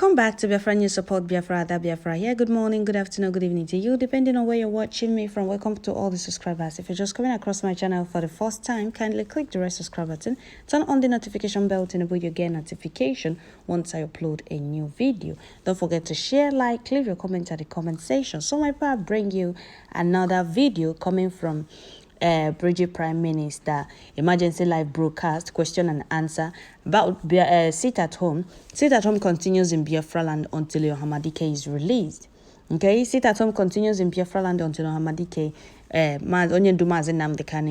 Welcome back to Biafra News Support Biafra, that Biafra here. Good morning, good afternoon, good evening to you, depending on where you're watching me from. Welcome to all the subscribers. If you're just coming across my channel for the first time, kindly click the red subscribe button, turn on the notification bell to enable you get notification once I upload a new video. Don't forget to share, like, leave your comment at the comment section. So my part bring you another video coming from Bridget Prime Minister, emergency live broadcast, question and answer about sit at home. Sit at home continues in Biafra land until Yohamadike is released. Okay, sit at home continues in Biafra land until Yohamadike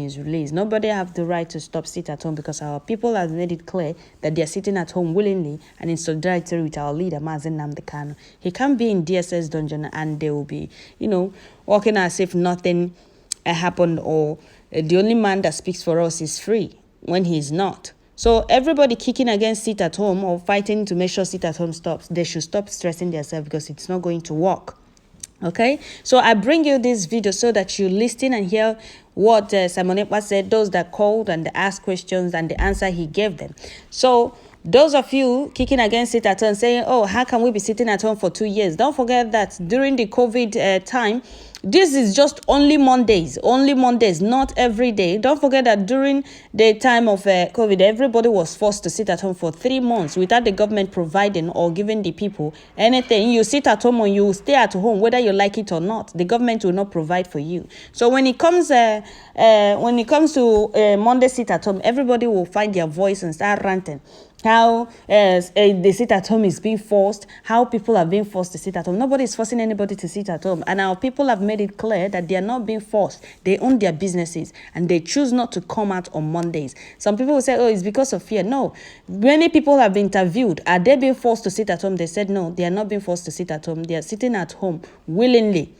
is released. Nobody have the right to stop sit at home because our people have made it clear that they are sitting at home willingly and in solidarity with our leader, Mazen Namdekano. He can't be in DSS dungeon and they will be, walking as if nothing happened, or the only man that speaks for us is free when he's not. So everybody kicking against sit at home or fighting to make sure sit at home stops, they should stop stressing themselves because it's not going to work. Okay, so I bring you this video so that you listen and hear what Simon Ekpa said, those that called and asked questions and the answer he gave them. So those of you kicking against it at home saying, oh, how can we be sitting at home for 2 years? Don't forget that during the COVID time, this is just only Mondays, not every day. Don't forget that during the time of COVID, everybody was forced to sit at home for 3 months without the government providing or giving the people anything. You sit at home or you stay at home, whether you like it or not. The government will not provide for you. So when it comes to Monday sit at home, everybody will find their voice and start ranting. How the sit at home is being forced, how people are being forced to sit at home. Nobody is forcing anybody to sit at home. And our people have made it clear that they are not being forced. They own their businesses and they choose not to come out on Mondays. Some people will say, oh, it's because of fear. No. Many people have been interviewed. Are they being forced to sit at home? They said, no, they are not being forced to sit at home. They are sitting at home willingly.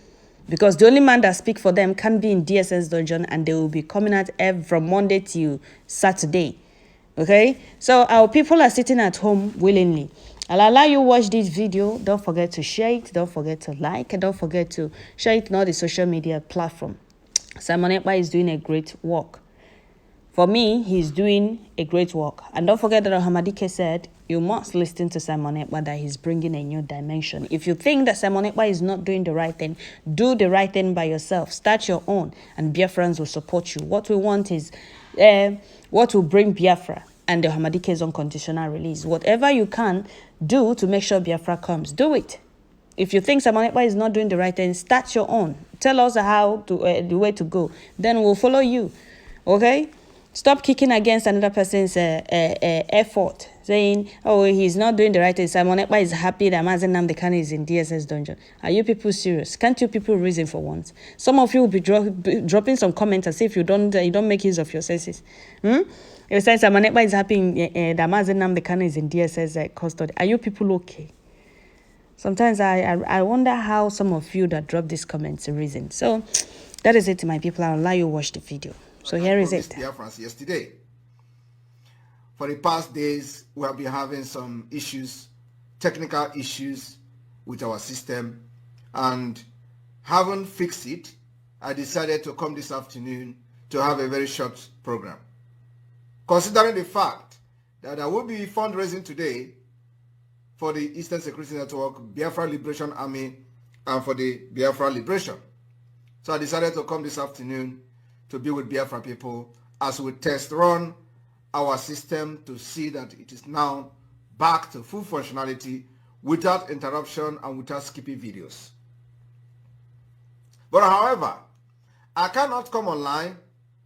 Because the only man that speaks for them can be in DSS dungeon and they will be coming out from Monday till Saturday. Okay, so our people are sitting at home willingly. I'll allow you watch this video. Don't forget to share it. Don't forget to like. And don't forget to share it on all the social media platform. Simon Ekpa is doing a great work. For me, he's doing a great work. And don't forget that Hamadike said, you must listen to Simon Ekpa, that he's bringing a new dimension. If you think that Simon Ekpa is not doing the right thing, do the right thing by yourself. Start your own and Biafrans will support you. What we want is what will bring Biafra and the Hamadike's unconditional release. Whatever you can do to make sure Biafra comes, do it. If you think Simon Ekpa is not doing the right thing, start your own. Tell us how to the way to go. Then we'll follow you. Okay? Stop kicking against another person's effort, saying, oh, he's not doing the right thing. Simon Ekpa is happy that Mazen Namdekano is in DSS dungeon. Are you people serious? Can't you people reason for once? Some of you will be dropping some comments as if you don't make use of your senses. You say Simon Ekpa is happy that Mazen Namdekano is in DSS custody. Are you people okay? Sometimes I wonder how some of you that drop these comments reason. So that is it, my people. I'll allow you to watch the video. So here is it. Yesterday. For the past days, we have been having some issues, technical issues with our system, and haven't fixed it. I decided to come this afternoon to have a very short program. Considering the fact that there will be fundraising today for the Eastern Security Network, Biafra Liberation Army, and for the Biafra Liberation. So I decided to come this afternoon to be with Biafra people as we test run our system to see that it is now back to full functionality without interruption and without skipping videos. But however, I cannot come online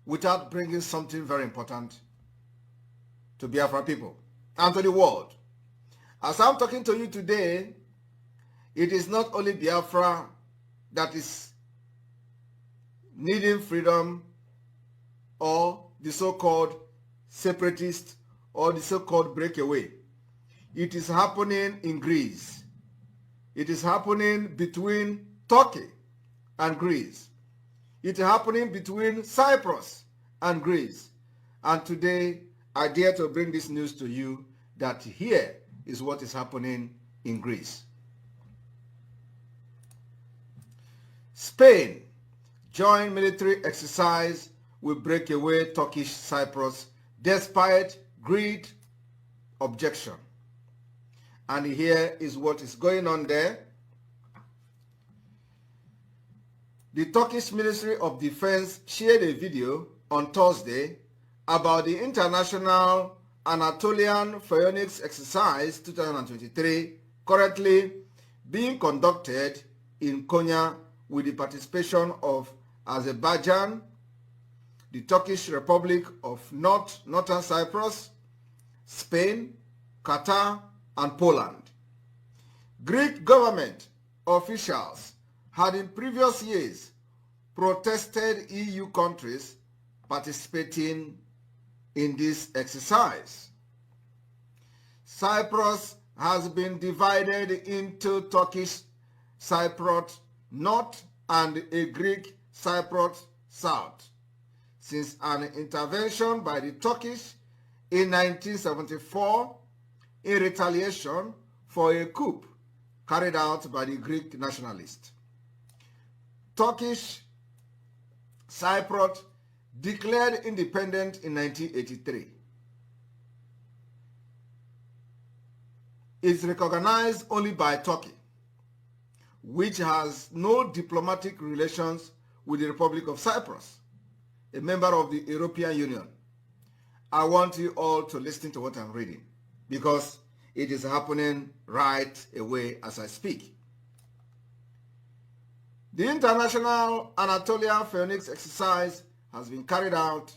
without bringing something very important to Biafra people and to the world. As I'm talking to you today, it is not only Biafra that is needing freedom, or the so-called separatist, or the so-called breakaway. It is happening in Greece. It is happening between Turkey and Greece. It is happening between Cyprus and Greece. And today, I dare to bring this news to you that here is what is happening in Greece. Spain joined military exercise will break away Turkish Cyprus despite greed objection. And here is what is going on there. The Turkish Ministry of Defense shared a video on Thursday about the International Anatolian Phalanx Exercise 2023 currently being conducted in Konya with the participation of Azerbaijan, the Turkish Republic of Northern Cyprus, Spain, Qatar, and Poland. Greek government officials had in previous years protested EU countries participating in this exercise. Cyprus has been divided into Turkish Cypriot North and a Greek Cypriot South since an intervention by the Turkish in 1974 in retaliation for a coup carried out by the Greek nationalists. Turkish Cypriot declared independent in 1983. It's recognized only by Turkey, which has no diplomatic relations with the Republic of Cyprus, a member of the European Union. I want you all to listen to what I'm reading because it is happening right away as I speak. The International Anatolian Phalanx exercise has been carried out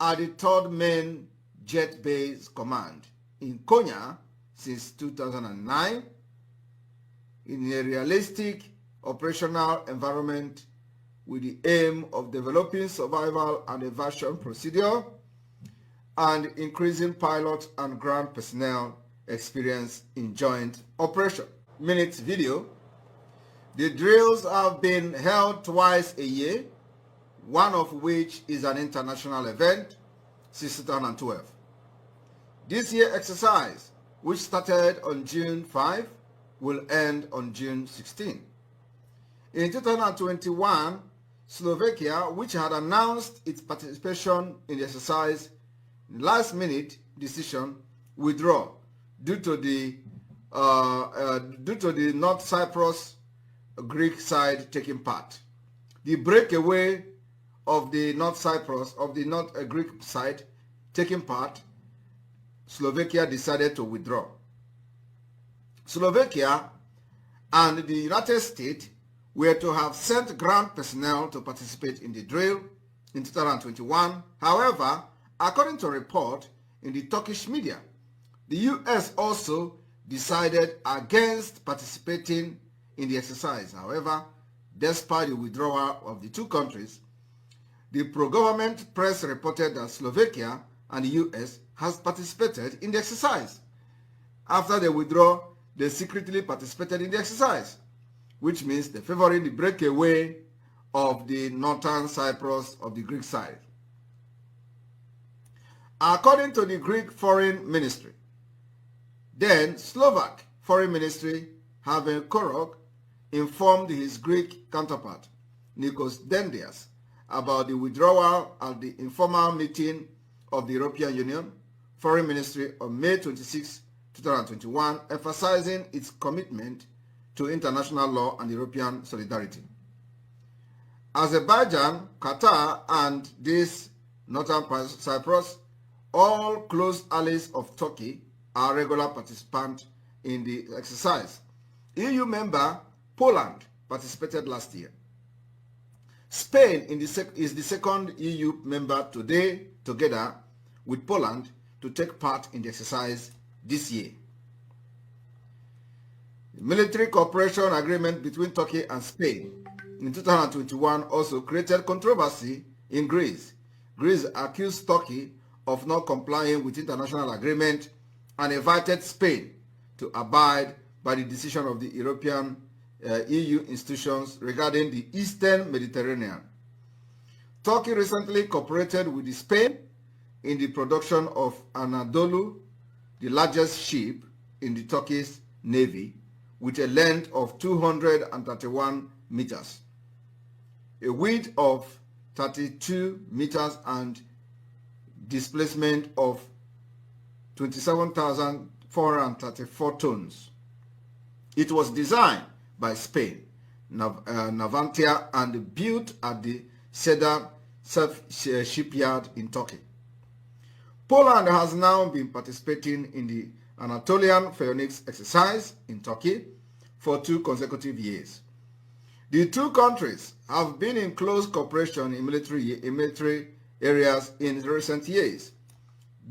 at the 3rd Main Jet Base Command in Konya since 2009 in a realistic operational environment with the aim of developing survival and evasion procedure and increasing pilot and ground personnel experience in joint operation. Minutes video. The drills have been held twice a year, one of which is an international event since 2012. This year's exercise, which started on June 5, will end on June 16. In 2021, Slovakia, which had announced its participation in the exercise, last-minute decision withdraw due to the North Cyprus Greek side taking part. The breakaway of the North Cyprus, of the North Greek side taking part, Slovakia decided to withdraw. Slovakia and the United States were to have sent ground personnel to participate in the drill in 2021. However, according to a report in the Turkish media, the US also decided against participating in the exercise. However, despite the withdrawal of the two countries, the pro-government press reported that Slovakia and the US has participated in the exercise. After the withdrawal, they secretly participated in the exercise, which means they're favoring the breakaway of the Northern Cyprus of the Greek side. According to the Greek Foreign Ministry, then Slovak Foreign Ministry, having Korok, informed his Greek counterpart, Nikos Dendias, about the withdrawal at the informal meeting of the European Union Foreign Ministry on May 26, 2021, emphasizing its commitment to international law and European solidarity. Azerbaijan, Qatar, and this Northern Cyprus, all close allies of Turkey, are regular participants in the exercise. EU member Poland participated last year. Spain is the second EU member today, together with Poland, to take part in the exercise this year. The military cooperation agreement between Turkey and Spain in 2021 also created controversy in Greece. Greece accused Turkey of not complying with international agreement and invited Spain to abide by the decision of the European EU institutions regarding the Eastern Mediterranean. Turkey recently cooperated with Spain in the production of Anadolu, the largest ship in the Turkish Navy, with a length of 231 meters, a width of 32 meters, and displacement of 27,000 434 tons. It was designed by Spain, Navantia, and built at the Cedar shipyard in Turkey. Poland has now been participating in the Anatolian Phoenix exercise in Turkey for 2 consecutive years. The two countries have been in close cooperation in military areas in recent years.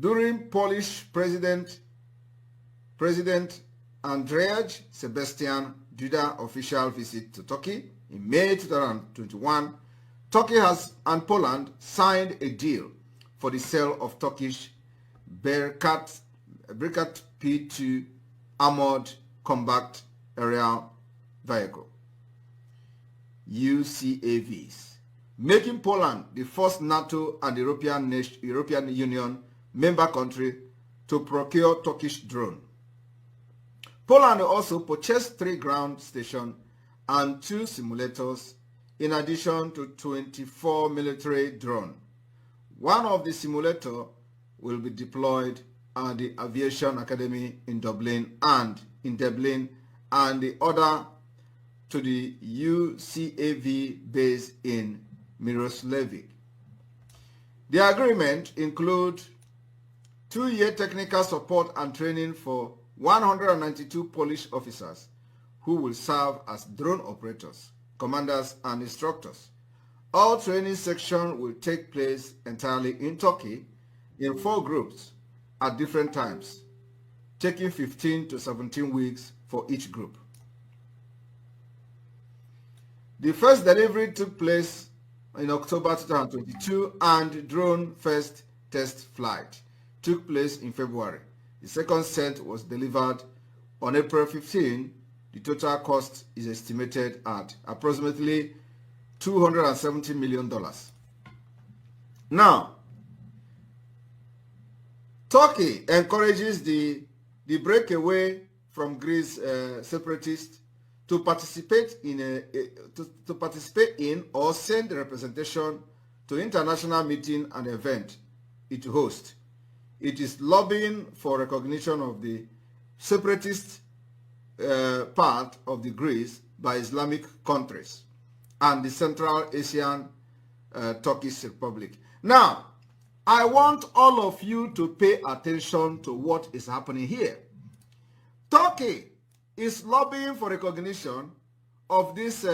During Polish President Andrzej Sebastian Duda official visit to Turkey in May 2021, Turkey and Poland signed a deal for the sale of Turkish Bearcat P2 Armored Combat Aerial Vehicle UCAVs, making Poland the first NATO and European Union member country to procure Turkish drone. Poland also purchased 3 ground stations and 2 simulators in addition to 24 military drones. One of the simulators will be deployed at the Aviation Academy in Dublin, and the other to the UCAV base in Miroslavik. The agreement includes 2-year technical support and training for 192 Polish officers who will serve as drone operators, commanders, and instructors. All training sections will take place entirely in Turkey in 4 groups at different times, taking 15 to 17 weeks for each group. The first delivery took place in October 2022, and drone first test flight took place in February. The second set was delivered on April 15. The total cost is estimated at approximately $270 million. Now, Turkey encourages the breakaway from Greece separatists to participate in or send representation to international meeting and event it hosts. It is lobbying for recognition of the separatist part of the Greece by Islamic countries and the Central Asian Turkish Republic. Now, I want all of you to pay attention to what is happening here. Turkey is lobbying for recognition of this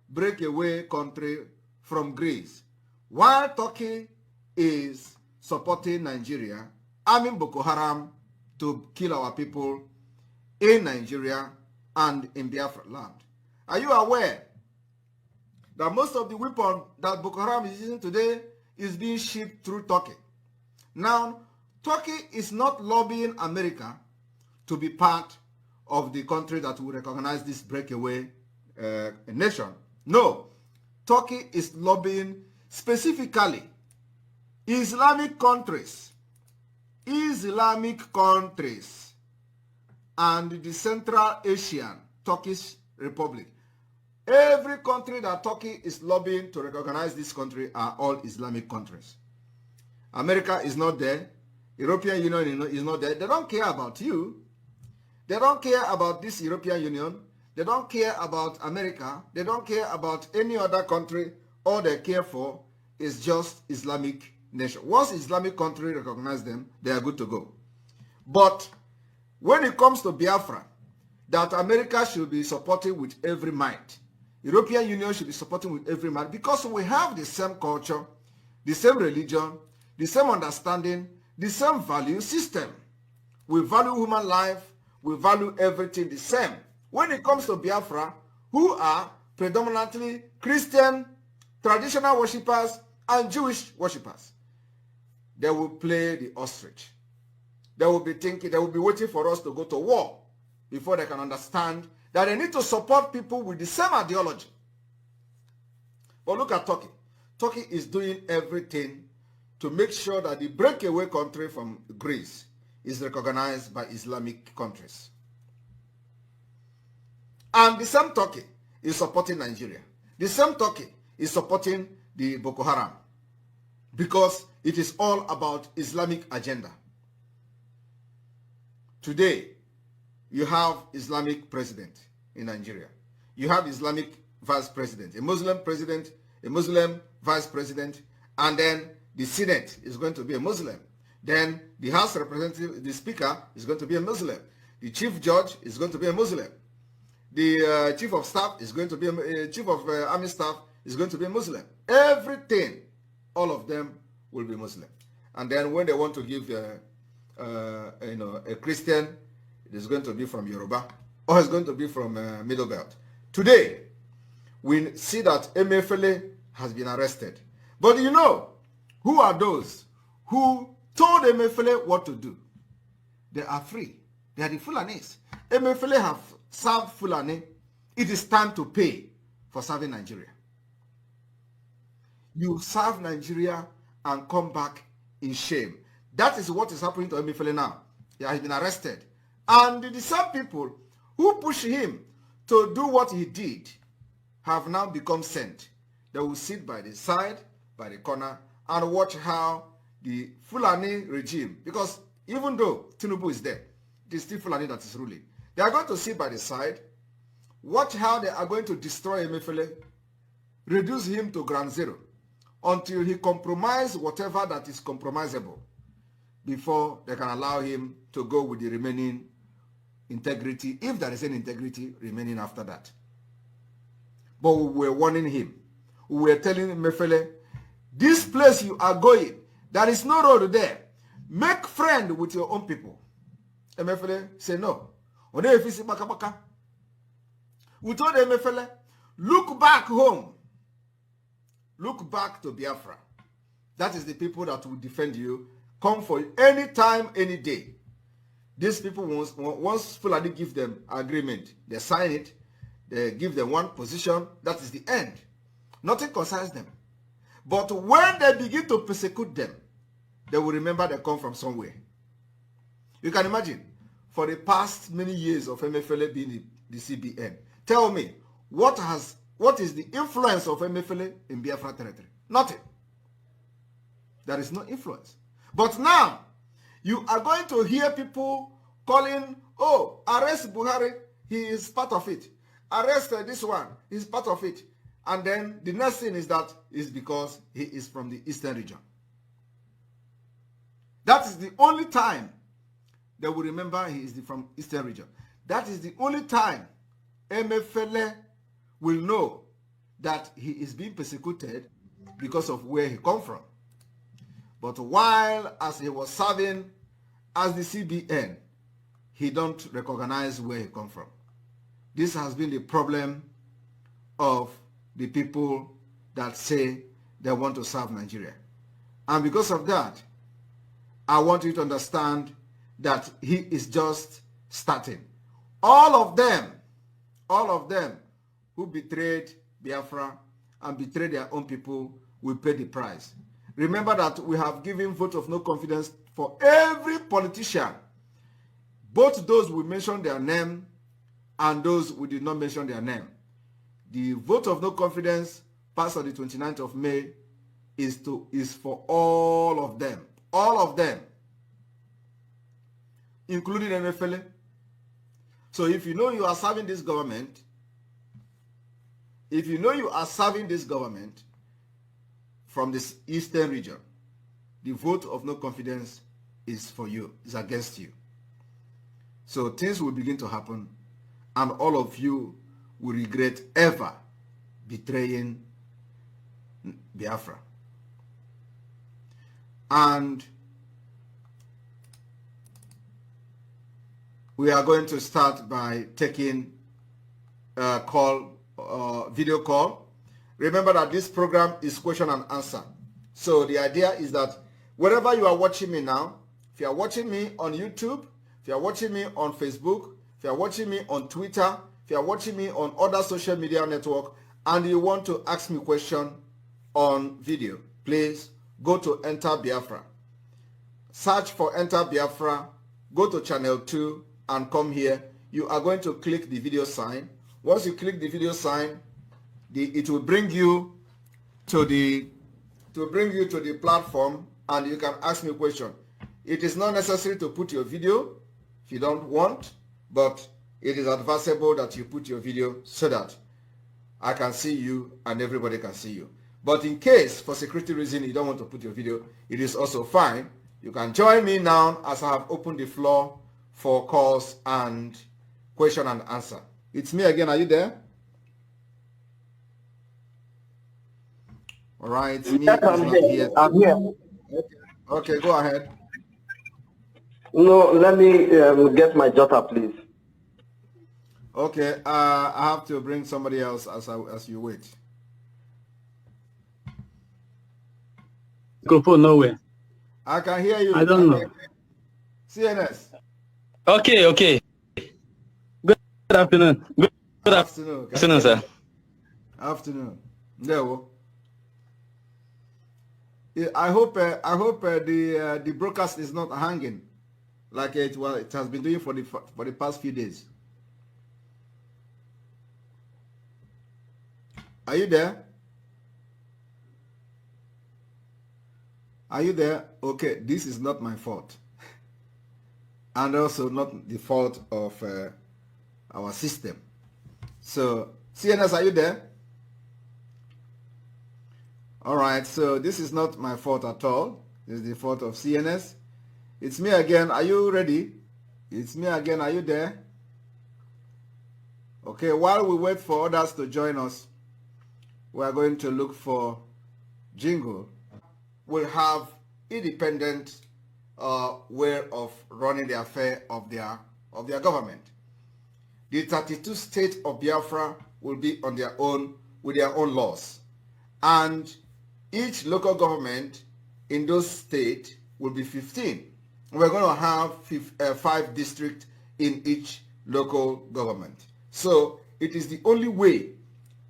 breakaway country from Greece, while Turkey is supporting Nigeria, arming Boko Haram to kill our people in Nigeria and in Biafra land. Are you aware that most of the weapons that Boko Haram is using today is being shipped through Turkey? Now, Turkey is not lobbying America to be part of the country that will recognize this breakaway nation. No, Turkey is lobbying specifically Islamic countries and the Central Asian Turkish Republic. Every country that Turkey is lobbying to recognize this country are all Islamic countries. America is not there. European Union is not there. They don't care about you. They don't care about this European Union. They don't care about America. They don't care about any other country. All they care for is just Islamic nation. Once Islamic country recognize them, they are good to go. But when it comes to Biafra, that America should be supporting with every might, European Union should be supporting with every might, because we have the same culture, the same religion, the same understanding, the same value system. We value human life. We value everything the same. When it comes to Biafra, who are predominantly Christian, traditional worshippers, and Jewish worshippers, they will play the ostrich. They will be thinking, they will be waiting for us to go to war before they can understand that they need to support people with the same ideology. But look at Turkey. Turkey is doing everything to make sure that the breakaway country from Greece is recognized by Islamic countries. And the same Turkey is supporting Nigeria. The same Turkey is supporting the Boko Haram, because it is all about Islamic agenda. Today, you have Islamic president in Nigeria. You have Islamic vice president, a Muslim president, a Muslim vice president, and then the Senate is going to be a Muslim. Then the House representative, the Speaker is going to be a Muslim. The Chief Judge is going to be a Muslim. The Chief of Staff is going to be Chief of Army Staff is going to be a Muslim. Everything, all of them will be Muslim. And then when they want to give a Christian, it is going to be from Yoruba or it's going to be from Middle Belt. Today, we see that Emefiele has been arrested. But you know, who are those who told Emefiele what to do? They are free. They are the Fulanis. Emefiele have served Fulani. It is time to pay for serving Nigeria. You serve Nigeria and come back in shame. That is what is happening to Emefiele now. He has been arrested. And the same people who pushed him to do what he did have now become sent. They will sit by the side, by the corner, and watch how the Fulani regime, because even though Tinubu is there, it is still Fulani that is ruling. They are going to sit by the side, watch how they are going to destroy Emefiele, reduce him to ground zero, until he compromises whatever that is compromisable, before they can allow him to go with the remaining integrity, if there is any integrity remaining after that. But we were warning him. We were telling Emefiele, this place you are going, there is no road there. Make friend with your own people. Emefiele said no. We told Emefiele, look back home. Look back to Biafra. That is the people that will defend you. Come for you anytime, any day. These people, once Fulani give them agreement, they sign it, they give them one position, that is the end. Nothing concerns them. But when they begin to persecute them, they will remember they come from somewhere. You can imagine, for the past many years of Emefiele being the CBN, tell me, what is the influence of Emefiele in Biafra territory? Nothing. There is no influence. But now, you are going to hear people calling, oh, arrest Buhari, he is part of it. Arrest this one, he is part of it. And then the next thing is that is because he is from the eastern region. That is the only time they will remember he is from eastern region. That is the only time Emefiele will know that he is being persecuted because of where he come from. But while as he was serving as the CBN, he don't recognize where he come from. This has been the problem of the people that say they want to serve Nigeria. And because of that, I want you to understand that he is just starting. All of them who betrayed Biafra and betrayed their own people will pay the price. Remember that we have given vote of no confidence for every politician, both those we mentioned their name and those we did not mention their name. The vote of no confidence passed on the 29th of May is for all of them, including Emefiele. So if you know you are serving this government, from this eastern region, the vote of no confidence is for you, is against you. So things will begin to happen, and all of you will regret ever betraying Biafra. And we are going to start by taking a video call. Remember that this program is question and answer. So the idea is that wherever you are watching me now, if you are watching me on YouTube, if you are watching me on Facebook, if you are watching me on Twitter, if you are watching me on other social media network, and you want to ask me a question on video, please go to Enter Biafra. Search for Enter Biafra, go to channel 2 and come here. You are going to click the video sign. Once you click the video sign, it will bring you to the platform, and you can ask me a question. It is not necessary to put your video. If if you don't want, but it is advisable that you put your video so that I can see you and everybody can see you. But in case, for security reason, you don't want to put your video, it is also fine. You can join me now as I have opened the floor for calls and question and answer. It's me again. Are you there? All right. Me Yes, is I'm not here. here. I'm here. Okay, go ahead. No, let me get my daughter, please. Okay, I have to bring somebody else as you wait. Microphone nowhere. I can hear you. I don't know. CNS. Okay. Good afternoon. Good Afternoon. afternoon, sir. Afternoon. There. I hope the broadcast is not hanging like it has been doing for the past few days. Are you there? Are you there? Okay, this is not my fault. And also not the fault of our system. So, CNS, are you there? All right, so this is not my fault at all. This is the fault of CNS. It's me again. Are you ready? It's me again. Are you there? Okay, while we wait for others to join us, we are going to look for jingle. Will have independent way of running the affair of their government. The 32 states of Biafra will be on their own with their own laws, and each local government in those states will be 15. We're going to have 5 districts in each local government. So it is the only way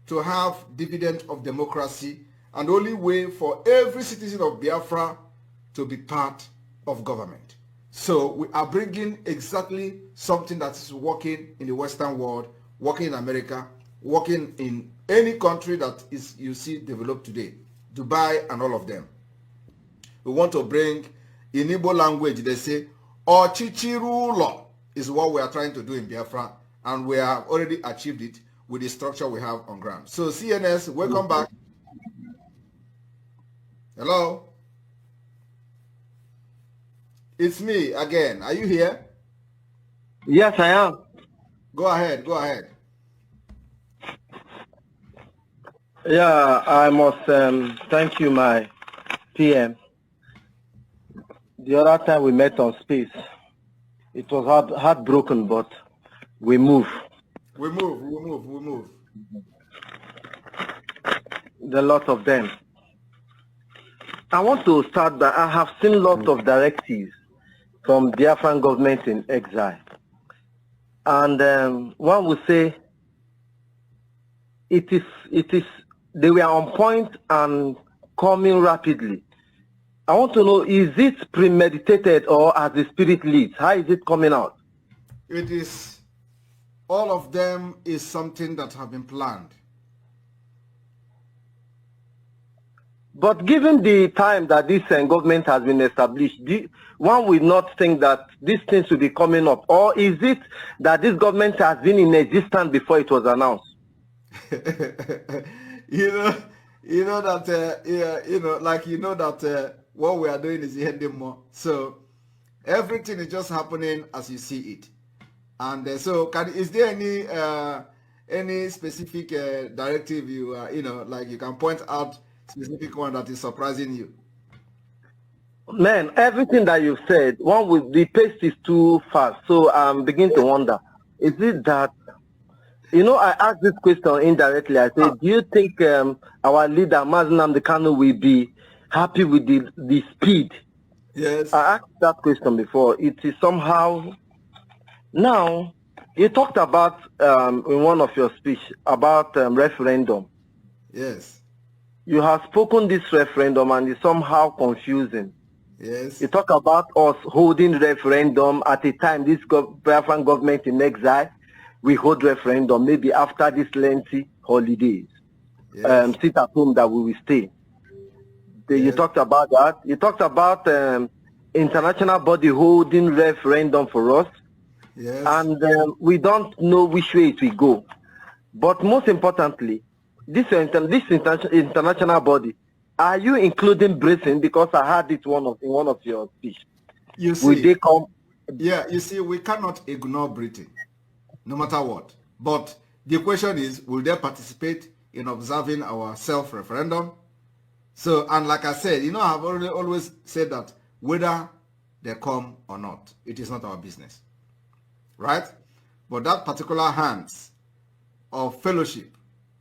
to have dividend of democracy and only way for every citizen of Biafra to be part of government. So we are bringing exactly something that is working in the Western world, working in America, working in any country that is you see developed today, Dubai and all of them. We want to bring, in Igbo language, they say, Ochichirulo is what we are trying to do in Biafra, and we have already achieved it with the structure we have on ground. So CNS, welcome back. Hello? It's me again. Are you here? Yes, I am. Go ahead. Yeah, I must thank you, my PM. The other time we met on space, it was heartbroken, but we move. We move. There are lot of them. I want to start by, I have seen lots of directives from Biafran government in exile. And one would say they were on point and coming rapidly. I want to know, is it premeditated or as the spirit leads? How is it coming out? It is, all of them is something that have been planned. But given the time that this government has been established, one will not think that these things will be coming up. Or is it that this government has been in existence before it was announced? What we are doing is heading more. So everything is just happening as you see it. And is there any specific directive you can point out specific one that is surprising you? Man, everything that you've said, the pace is too fast. So I'm beginning to wonder, is it that, I asked this question indirectly. I said, do you think our leader, Mazen Amdekano, will be happy with the speed? Yes. I asked that question before. It is somehow, now, you talked about, in one of your speech, about referendum. Yes. You have spoken this referendum and it's somehow confusing. Yes. You talk about us holding referendum at a time this Biafran government in exile, we hold referendum maybe after this lengthy holidays. Yes. Sit at home that we will stay. You talked about that. You talked about international body holding referendum for us. Yes. And we don't know which way it will go. But most importantly, this international body, are you including Britain? Because I heard it in one of your speech. You see, will they come? Yeah, you see, we cannot ignore Britain, no matter what. But the question is, will they participate in observing our self-referendum? So, and like I said, I've always said that whether they come or not, it is not our business, right? But that particular hands of fellowship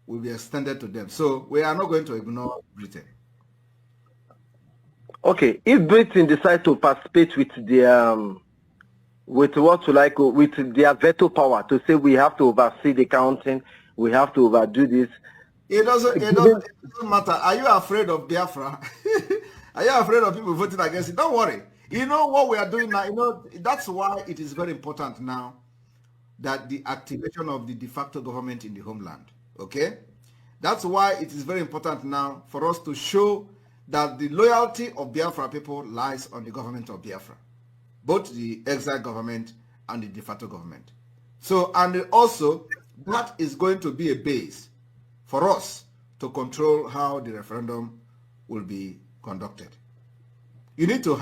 will be extended to them. So we are not going to ignore Britain. Okay, if Britain decide to participate with their with their veto power to say we have to oversee the counting, we have to overdo this. It doesn't matter. Are you afraid of Biafra? Are you afraid of people voting against it? Don't worry. You know what we are doing now? That's why it is very important now that the activation of the de facto government in the homeland. Okay? That's why it is very important now for us to show that the loyalty of Biafra people lies on the government of Biafra. Both the exile government and the de facto government. So, and also, that is going to be a base for us to control how the referendum will be conducted. You need to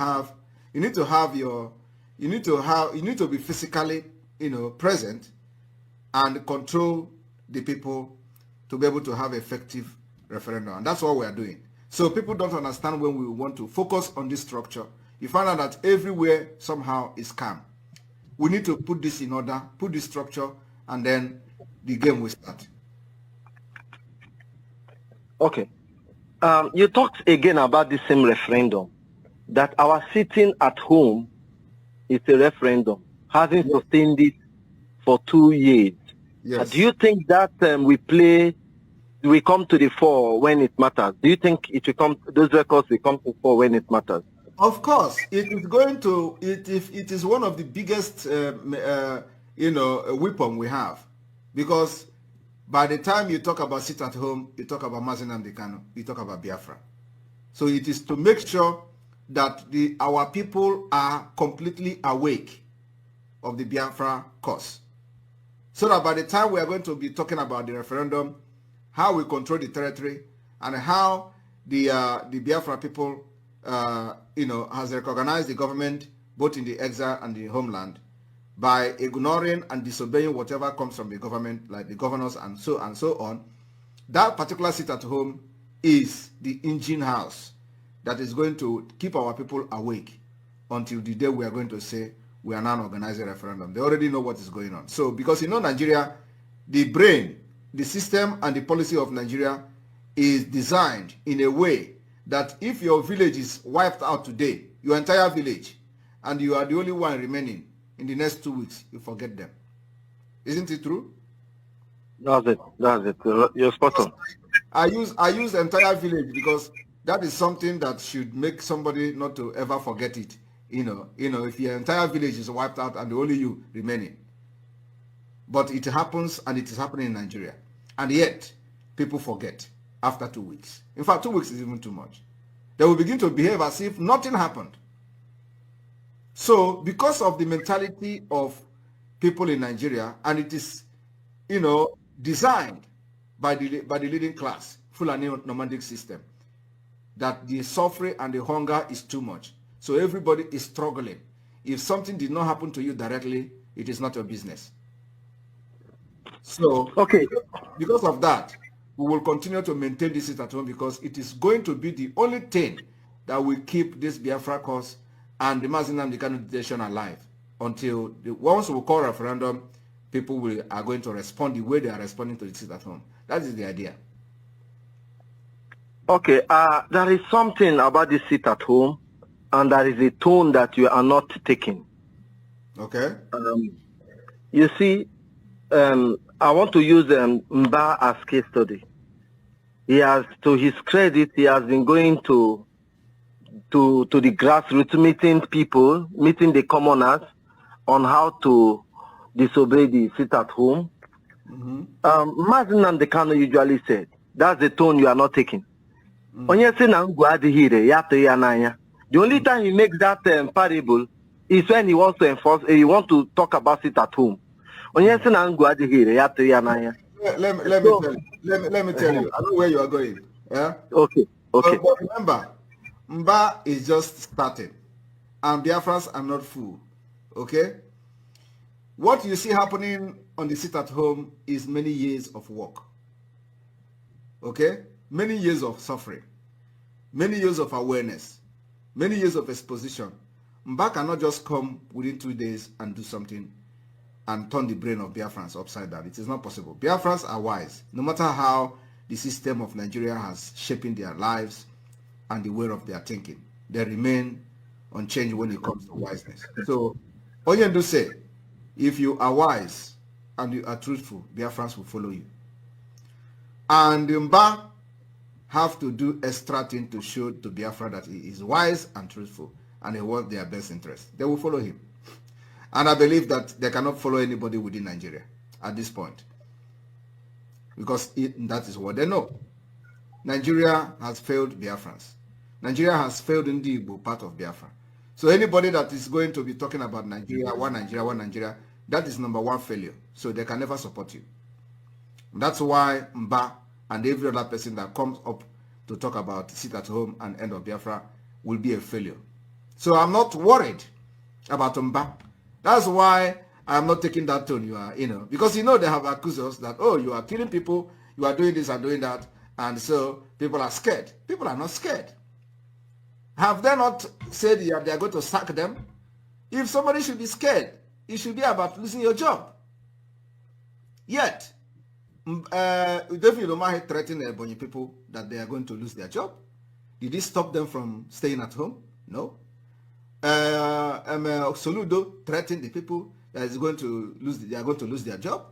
be physically, present and control the people to be able to have effective referendum. And that's what we are doing. So people don't understand when we want to focus on this structure. You find out that everywhere somehow is calm. We need to put this in order, put this structure, and then the game will start. Okay. You talked again about the same referendum, that our sitting at home is a referendum, having sustained it for 2 years. Yes. Do you think that we come to the fore when it matters? Do you think those records will come to the fore when it matters? Of course, it is going to. It is one of the biggest, weapon we have, because by the time you talk about sit at home, you talk about Mazi Nnamdi Kanu, you talk about Biafra. So it is to make sure that our people are completely awake of the Biafra cause, so that by the time we are going to be talking about the referendum, how we control the territory, and how the Biafra people has recognized the government both in the exile and the homeland by ignoring and disobeying whatever comes from the government, like the governors and so on. That particular sit at home is the engine house that is going to keep our people awake until the day we are going to say we are now organizing a referendum. They already know what is going on. So because Nigeria, the brain, the system and the policy of Nigeria is designed in a way that if your village is wiped out today, your entire village, and you are the only one remaining, in the next 2 weeks, you forget them. Isn't it true? That's it. You're spot on. I use entire village because that is something that should make somebody not to ever forget it. If your entire village is wiped out and only you remaining. But it happens, and it is happening in Nigeria. And yet, people forget after 2 weeks. In fact, 2 weeks is even too much. They will begin to behave as if nothing happened. So, because of the mentality of people in Nigeria, and it is, designed by the leading class, Fulani nomadic system, that the suffering and the hunger is too much. So everybody is struggling. If something did not happen to you directly, it is not your business. So, okay, because of that, we will continue to maintain this sit at home, because it is going to be the only thing that will keep this Biafra cause and the Mazi Nnamdi Kanu detention alive until once we call referendum, people are going to respond the way they are responding to the sit at home. That is the idea. Okay, there is something about this sit at home, and there is a tone that you are not taking. Okay. You see, I want to use Mba as case study. He has, to his credit, he has been going to the grassroots, meeting the commoners on how to disobey the sit at home. Mazi Nnamdi Kanu usually said, that's the tone you are not taking. The only time he makes that parable is when he wants to enforce, he wants to talk about it at home. Let me tell you. Let me tell you. I know where you are going. Yeah. Okay. But remember, Mba is just starting, and Biafrans are not full. Okay. What you see happening on the sit at home is many years of work. Okay? Many years of suffering. Many years of awareness. Many years of exposition. Mba cannot just come within 2 days and do something and turn the brain of Biafrans upside down. It is not possible. Biafrans are wise. No matter how the system of Nigeria has shaping their lives and the way of their thinking, they remain unchanged when it comes to wiseness. So, all you do say, if you are wise and you are truthful, Biafrans will follow you. And Mba have to do extra thing to show to Biafra that he is wise and truthful and he wants their best interest. They will follow him. And I believe that they cannot follow anybody within Nigeria at this point. Because that is what they know. Nigeria has failed Biafrans. Nigeria has failed in the Igbo part of Biafra. So anybody that is going to be talking about Nigeria, one Nigeria, that is number one failure. So they can never support you. That's why Mba and every other person that comes up to talk about sit at home and end of Biafra will be a failure. So I'm not worried about Mba. That's why I'm not taking that tone. Because they have accused us that, oh, you are killing people, you are doing this and doing that, and so people are scared. People are not scared. Have they not said they are going to sack them? If somebody should be scared, it should be about losing your job. Yet, David Umahi threatened Ebonyi people that they are going to lose their job. Did he stop them from staying at home? No. Soludo threatened the people that they are going to lose their job.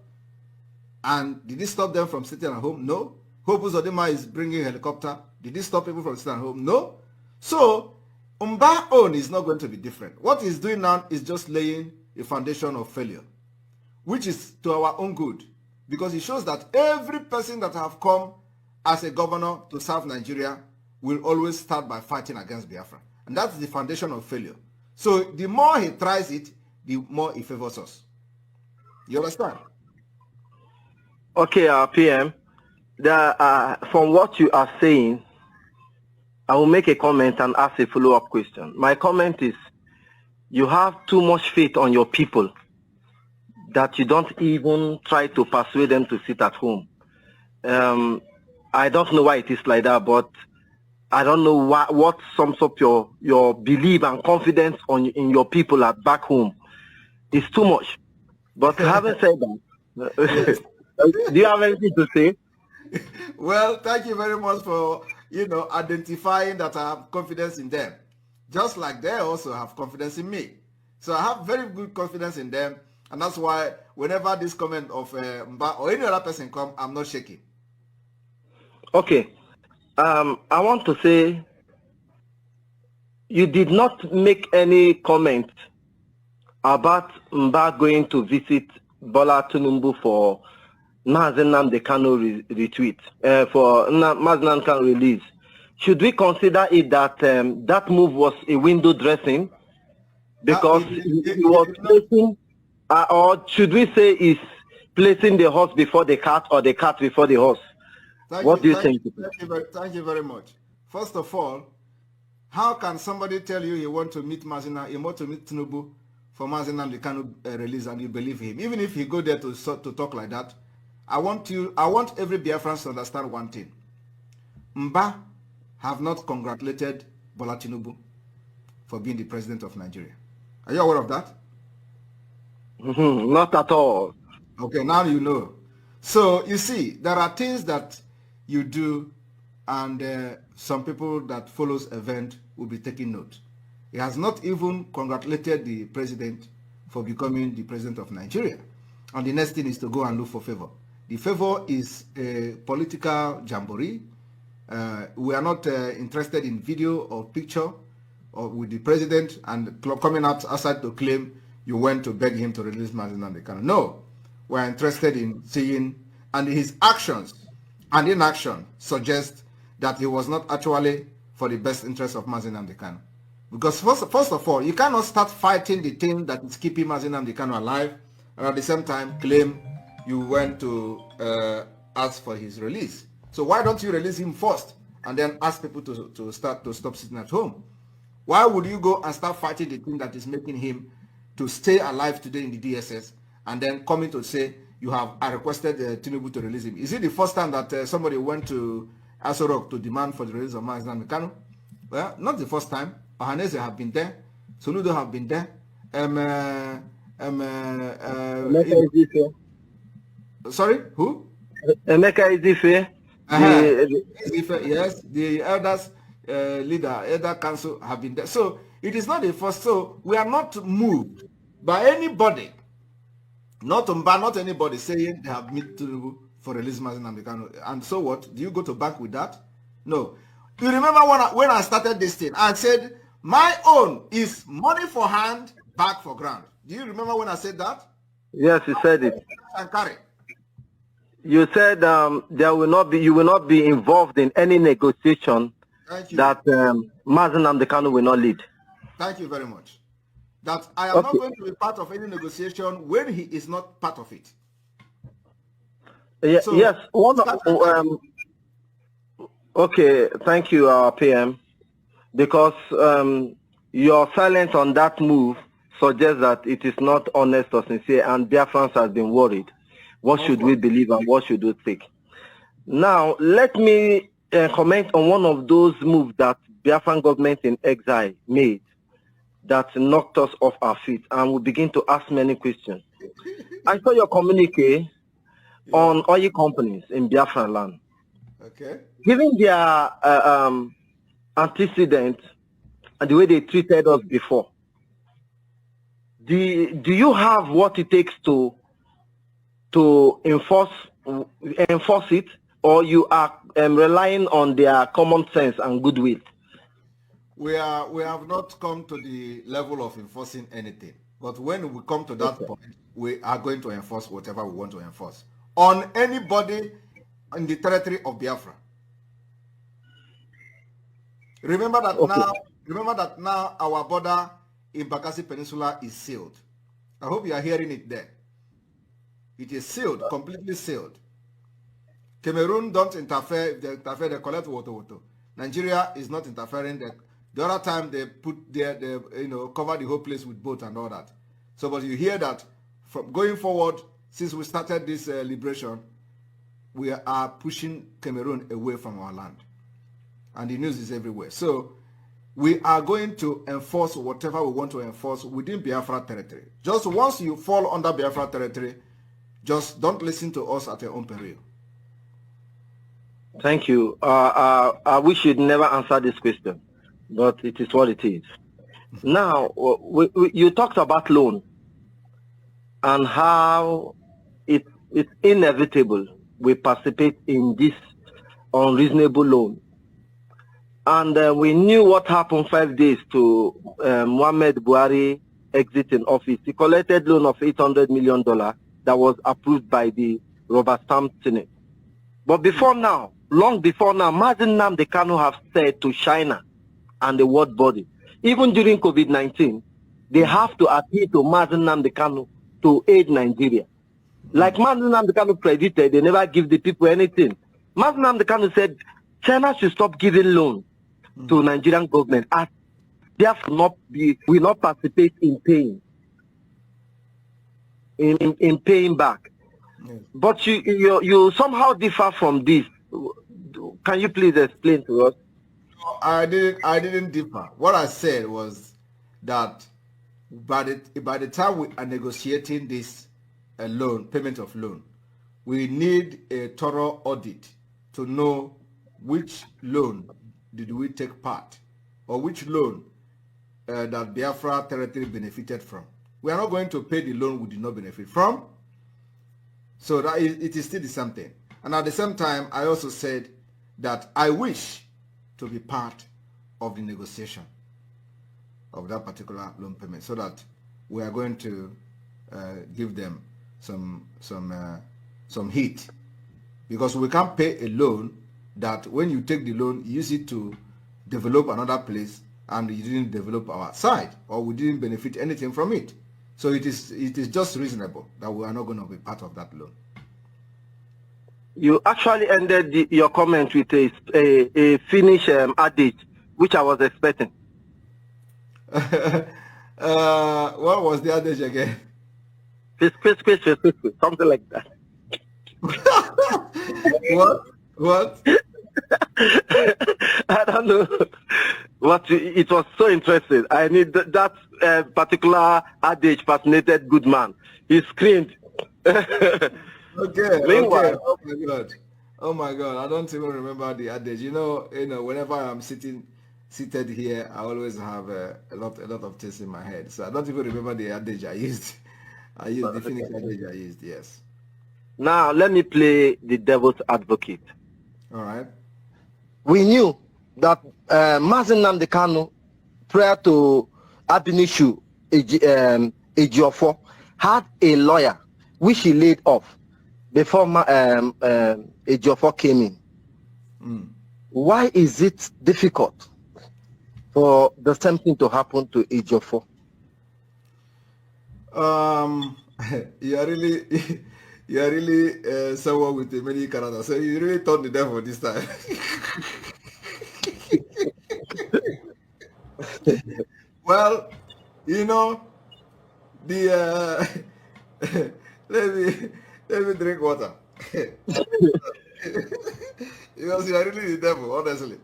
And did he stop them from sitting at home? No. Hope Uzodinma is bringing a helicopter. Did he stop people from sitting at home? No. So, Mba own is not going to be different. What he's doing now is just laying a foundation of failure, which is to our own good, because it shows that every person that have come as a governor to serve Nigeria will always start by fighting against Biafra. And that's the foundation of failure. So the more he tries it, the more he favors us. You understand? Okay, PM. From what you are saying, I will make a comment and ask a follow-up question. My comment is, you have too much faith on your people that you don't even try to persuade them to sit at home. I don't know why it is like that, but I don't know what sums up your belief and confidence in your people at back home. It's too much. But having said that, do you have anything to say? Well, thank you very much for identifying that I have confidence in them. Just like they also have confidence in me. So I have very good confidence in them. And that's why whenever this comment of Mba or any other person come, I'm not shaking. Okay. I want to say you did not make any comment about Mba going to visit Bola Tinubu for Mazen Nnamdi Kanu retweet, for Mazen Nnamdi Kanu release. Should we consider it that that move was a window dressing? Because he was placing, or should we say is placing the horse before the cart or the cart before the horse? What do you think? Thank you very much. First of all, how can somebody tell you he want to meet Tinubu for Mazen Nnamdi Kanu release and you believe him? Even if he go there to talk like that, I want every Biafran to understand one thing. Mba have not congratulated Bola Tinubu for being the president of Nigeria. Are you aware of that? Not at all. Okay, now you know. So you see, there are things that you do and some people that follows event will be taking note. He has not even congratulated the president for becoming the president of Nigeria. And the next thing is to go and look for favor. The favor is a political jamboree. We are not interested in video or picture or with the president and coming outside to claim you went to beg him to release Mazen Nnamdi Kanu. No, we are interested in seeing, and his actions and inaction suggest that he was not actually for the best interest of Mazen Nnamdi Kanu. Because first of all, you cannot start fighting the thing that is keeping Mazi Nnamdi Kanu alive, and at the same time claim you went to ask for his release. So why don't you release him first and then ask people to stop sitting at home? Why would you go and start fighting the thing that is making him to stay alive today in the DSS and then coming to say I requested Tinubu to release him? Is it the first time that somebody went to Aso Rock to demand for the release of Mazi Nnamdi Kanu? Well, not the first time. Ohaneze have been there. Soludo have been there. Emeka Ezefe. Sorry, who? Emeka Ezefe. Yes, the elders leader, elder council have been there. So it is not the first. So we are not moved by anybody, not anybody saying they have met to for release Mazi Nnamdi Kanu. And so what? Do you go to bank with that? No. You remember when I started this thing, I said my own is money for hand, back for ground. Do you remember when I said that? Yes, you said it. And carry. You said you will not be involved in any negotiation that Mazi Nnamdi Kanu will not lead. Thank you very much. That I am not going to be part of any negotiation when he is not part of it. So, yes. Okay, thank you, PM. Because your silence on that move suggests that it is not honest or sincere, and Biafrans has been worried. What should we believe and what should we think? Now, let me comment on one of those moves that Biafran government in exile made that knocked us off our feet, and we begin to ask many questions. I saw your communique on oil companies in Biafran land. Okay. Given their antecedent and the way they treated us before, do you have what it takes to enforce it, or you are relying on their common sense and goodwill? We have not come to the level of enforcing anything, but when we come to that point, we are going to enforce whatever we want to enforce on anybody in the territory of Biafra. Remember that now our border in Bakassi Peninsula is sealed. I hope you are hearing it there. It is sealed, completely sealed. Cameroon don't interfere. If they interfere, they collect water. Nigeria is not interfering. The other time they cover the whole place with boat and all that. So, but you hear that from going forward, since we started this liberation, we are pushing Cameroon away from our land. And the news is everywhere. So we are going to enforce whatever we want to enforce within Biafra territory. Just once you fall under Biafra territory, just don't listen to us at your own peril. Thank you. I wish you'd never answer this question, but it is what it is. Now, you talked about loan and how it's inevitable we participate in this unreasonable loan. And we knew what happened 5 days to Muhammad Buhari exiting office. He collected loan of $800 million that was approved by the Robert Stamp Senate. But before now, long before now, Mazi Nnamdi Kanu have said to China and the world body, even during COVID-19, they have to appeal to Mazi Nnamdi Kanu to aid Nigeria. Like Mazi Nnamdi Kanu predicted, they never give the people anything. Mazi Nnamdi Kanu said China should stop giving loans to Nigerian government, as therefore will not participate in paying in paying back. Yes. But you somehow differ from this. Can you please explain to us? I didn't differ. What I said was that by the time we are negotiating this payment of loan, we need a thorough audit to know which loan did we take part, or which loan that Biafra territory benefited from. We are not going to pay the loan we did not benefit from. So that it is still the same thing. And at the same time, I also said that I wish to be part of the negotiation of that particular loan payment, so that we are going to give them some heat, because we can't pay a loan that when you take the loan, you use it to develop another place, and you didn't develop our side, or we didn't benefit anything from it. So it is just reasonable that we are not going to be part of that loan. You actually ended your comment with a Finnish adage, which I was expecting. What was the adage again? Something like that. What? I don't know. But it was so interesting. I need that particular adage fascinated good man. He screamed. Okay. Meanwhile, Oh my God. I don't even remember the adage. You know, whenever I'm seated here, I always have a lot of things in my head. So I don't even remember the adage I used. I used the Finnish adage I used. Yes. now let me play the devil's advocate. All right. We knew that Mazen Nnamdi Kanu, prior to Abinishu Ejiofor, had a lawyer which he laid off before Ejiofor came in. Why is it difficult for the same thing to happen to Ejiofor? You are really someone with a many characters. So you really turned the devil this time. Well, the let me drink water. Because you are really the devil, honestly.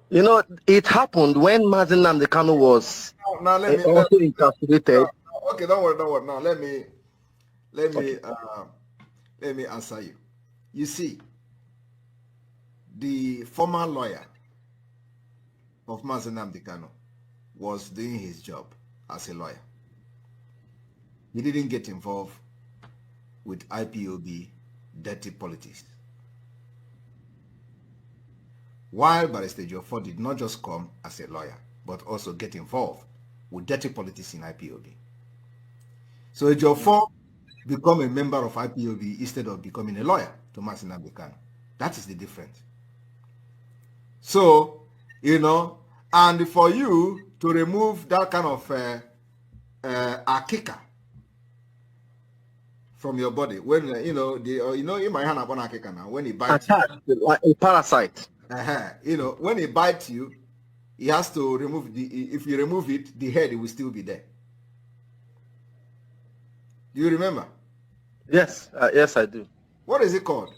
You know, it happened when Mazen Nnamdi Kanu was now let me also incarcerated. Okay, don't worry. Now let me answer you. You see, the former lawyer of Mazen Nnamdi Kanu was doing his job as a lawyer. He didn't get involved with IPOB dirty politics. While Barrister Ejiofor did not just come as a lawyer, but also get involved with dirty politics in IPOB. So Ejiofor become a member of IPOB instead of becoming a lawyer to Mazen Nnamdi Kanu. That is the difference. So, and for you to remove that kind of akika from your body, when in my hand upon akika now, when he bites like a parasite. When he bites you, he has to remove if you remove it, the head will still be there. Do you remember? Yes, yes, I do. What is it called?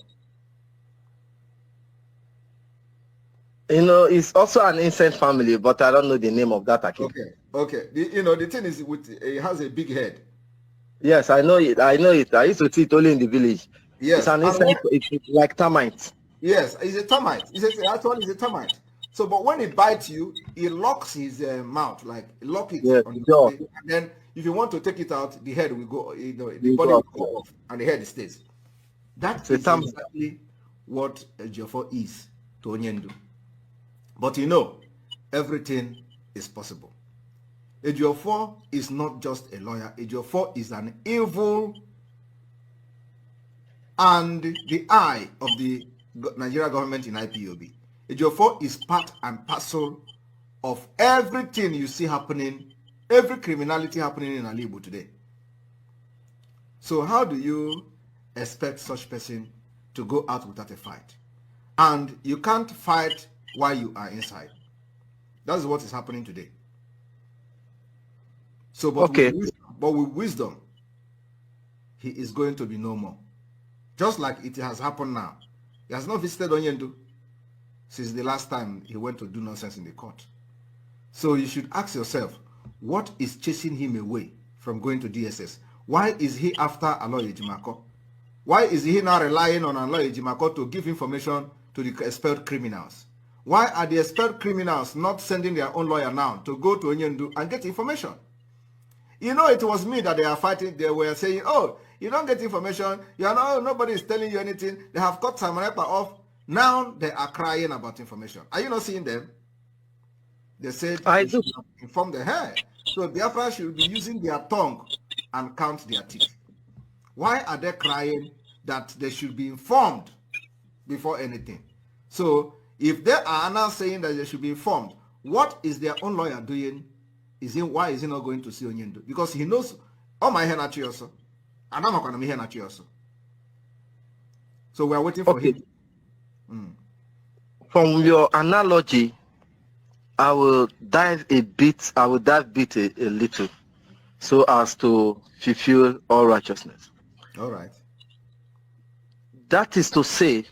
It's also an insect family, but I don't know the name of that akika. Okay. The thing is, it has a big head. Yes, I know it. I used to see it only in the village. Yes. It's an insect. It's like termites. Yes, it's a termite. Actually, it's a termite. So, but when it bites you, it locks his mouth, like lock it on the jaw. And then, if you want to take it out, the head will go. The body will go off, and the head stays. That is exactly what Ejiofor is to Onyendu. But everything is possible. Ejiofor is not just a lawyer. Ejiofor is an evil and the eye of the Nigeria government in IPOB. Ejiofor is part and parcel of everything you see happening, every criminality happening in Alibu today. So how do you expect such person to go out without a fight? And you can't fight while you are inside. That's what is happening today. So, but with wisdom, he is going to be no more. Just like it has happened now. He has not visited Onyendu since the last time he went to do nonsense in the court. So you should ask yourself, what is chasing him away from going to DSS? Why is he after Aloy Ejimako? Why is he now relying on Aloy Ejimako to give information to the expelled criminals? Why are the expelled criminals not sending their own lawyer now to go to Onyendu and get information? It was me that they are fighting. They were saying, oh, you don't get information. Nobody is telling you anything. They have cut Simon Ekpa off. Now they are crying about information. Are you not seeing them? They said, I do inform the hair. So Biafra should be using their tongue and count their teeth. Why are they crying that they should be informed before anything? So if they are now saying that they should be informed, What is their own lawyer doing? Why is he not going to see Onyendo? Because he knows, oh my hand at you also. And I'm not going to be here at you also. So we are waiting for him. From your analogy, I will dive a little so as to fulfill all righteousness. All right. That is to say,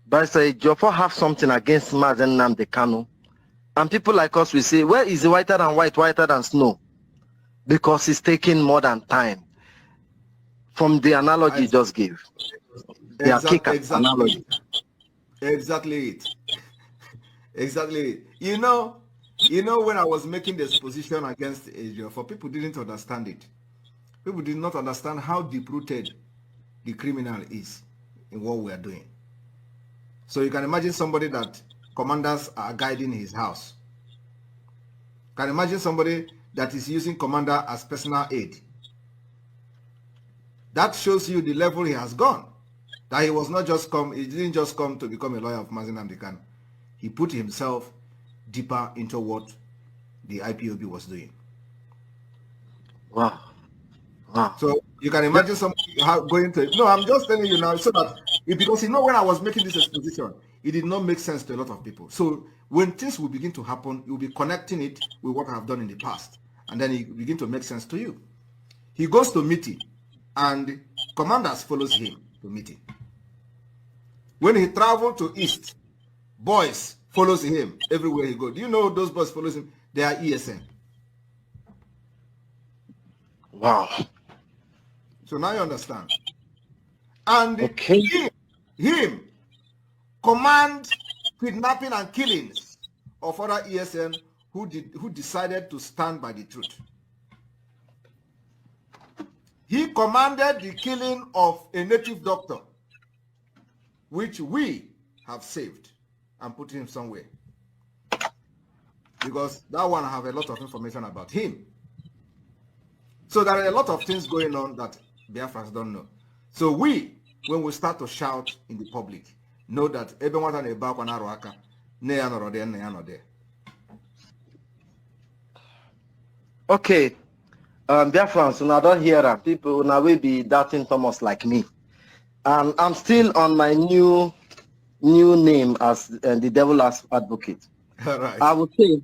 Barrister Ejiofor have something against Mazen Nnamdi Kanu. And people like us will say, where is whiter than white, whiter than snow? Because it's taking more than time. From the analogy you just gave. Exactly. Analogy. Exactly it. Exactly it. You know, when I was making this position against Ejiofor, people didn't understand it. People did not understand how deep-rooted the criminal is in what we are doing. So you can imagine somebody that commanders are guiding his house. Can imagine somebody that is using commander as personal aid. That shows you the level he has gone. That he didn't just come to become a lawyer of Mazen Nnamdi Kanu. He put himself deeper into what the IPOB was doing. Wow. So you can imagine somebody going to... No, I'm just telling you now so that... Because when I was making this exposition, it did not make sense to a lot of people. So when things will begin to happen, you'll be connecting it with what I have done in the past. And then it begin to make sense to you. He goes to meeting, and commanders follows him to meeting. When he traveled to East, boys follows him everywhere he goes. Do you know those boys follows him? They are ESN. Wow. So now you understand. And okay. him command kidnapping and killings of other ESN who decided to stand by the truth. He commanded the killing of a native doctor, which we have saved and put him somewhere. Because that one I have a lot of information about him. So there are a lot of things going on that Biafrans don't know. So when we start to shout in the public, know that everyone on the back on Aruaka, there. Okay. Biafrans, when I don't hear that, people now will be doubting Thomas like me. And I'm still on my new name as the devil as advocate. Right. I would say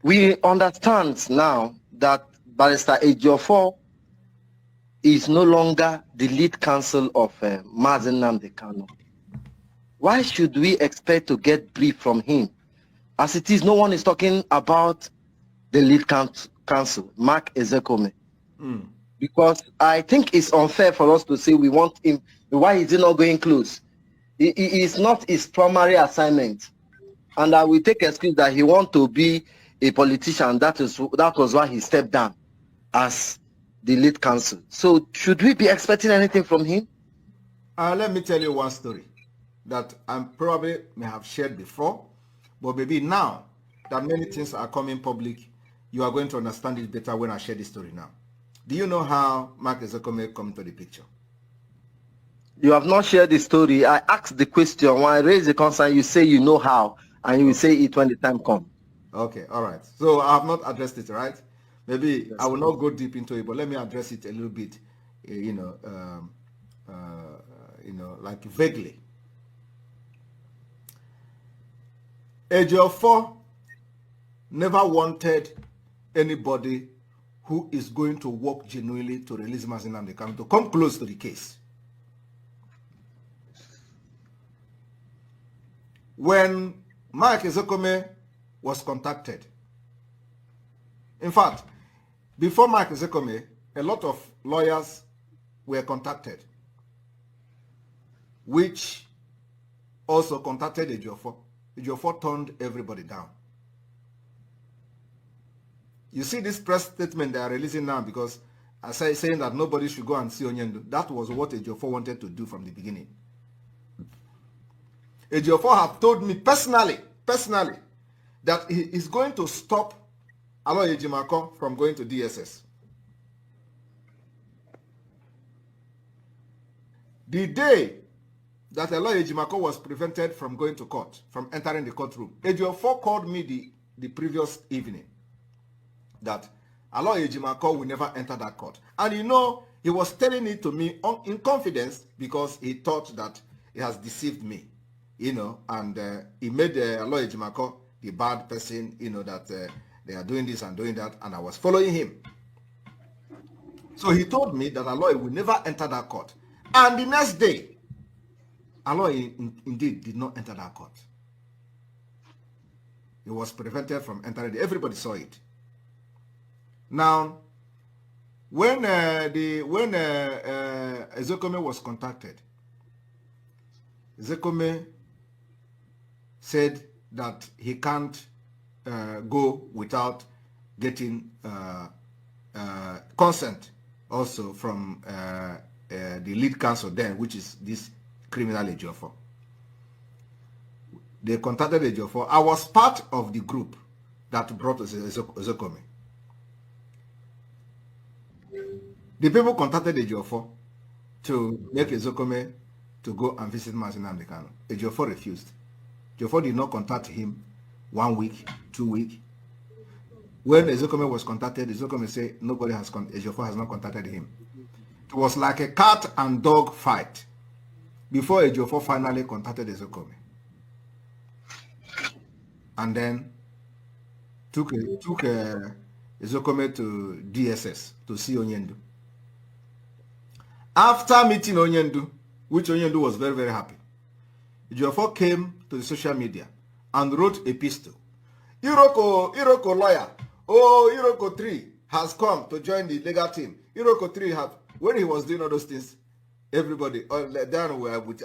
we understand now that Barrister Ejiofor is no longer the lead counsel of Mazen Nnamdi Kanu. Why should we expect to get brief from him? As it is, no one is talking about the lead counsel, Mark Ezekome. Because I think it's unfair for us to say we want him. Why is he not going close? It is not his primary assignment. And I will take excuse that he wants to be a politician. That was why he stepped down as the lead counsel. So should we be expecting anything from him? Let me tell you one story that I probably may have shared before, but maybe now that many things are coming public, you are going to understand it better when I share this story now. Do you know how Mark Ezekome come into the picture? You have not shared the story. I asked the question. When I raise the concern, you say you know how, and you will say it when the time comes. Okay, all right. So I have not addressed it, right? Maybe Yes, I will not go deep into it, but let me address it a little bit, like vaguely. Ejiofor never wanted anybody who is going to work genuinely to release Mazen Nnamdi Kanu to come close to the case. When Mark Ezekome was contacted, in fact, before Mark Ezekome, a lot of lawyers were contacted, which also contacted Ejiofor. Ejiofor turned everybody down. You see this press statement they are releasing now because I say saying that nobody should go and see Onyendo. That was what Ejiofor wanted to do from the beginning. Ejiofor have told me personally, that he is going to stop Aloy Ejimako from going to DSS. The day that Aloy Ejimako was prevented from going to court, from entering the courtroom. Ejiofor called me the previous evening that Aloy Ejimako will never enter that court. And you know, he was telling it to me in confidence because he thought that he has deceived me, you know, and he made Aloy Ejimako the bad person, you know, that they are doing this and doing that, and I was following him. So he told me that Aloy will never enter that court. And the next day, Aloy indeed did not enter that court. He was prevented from entering. Everybody saw it. Now, when Ezekome was contacted, Ezekome said that he can't go without getting consent also from the lead counsel then, which is this criminal Ejiofor. They contacted Ejiofor. I was part of the group that brought Ezekome. The people contacted Ejiofor to make Ezekome to go and visit Mazi Nnamdi Kanu. Ejiofor refused. Ejiofor did not contact him 1 week, 2 weeks. When Ezekome was contacted, Ezekome said Ejiofor has not contacted him. It was like a cat and dog fight before Ejiofor finally contacted Ezekome. And then took Ezekome to DSS to see Onyendu. After meeting Onyendu, which Onyendu was very, very happy, Ejiofor came to the social media and wrote a pistol. Iroko lawyer, Iroko 3 has come to join the legal team. Iroko 3 have, when he was doing all those things, everybody, then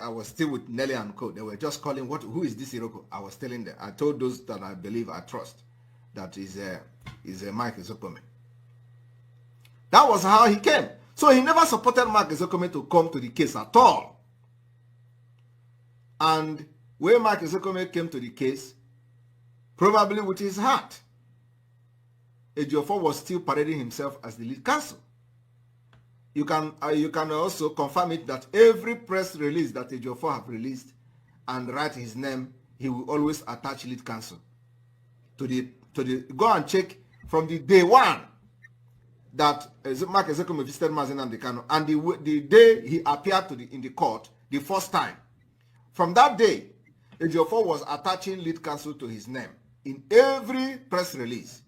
I was still with Nelly and Co. They were just calling, who is this Iroko? I was telling them, I told those that I believe, I trust, that is Mike Ezekome. That was how he came. So he never supported Mark Ezekome to come to the case at all. And when Mark Ezekome came to the case, probably with his heart, Ejiofor was still parading himself as the lead counsel. You can also confirm it that every press release that Ejiofor have released and write his name, he will always attach lead counsel to the go and check from the day one that Mark Ezekome visited Mazi Nnamdi Kanu and the day he appeared in the court the first time. From that day, Ejiofor was attaching lead counsel to his name in every press release.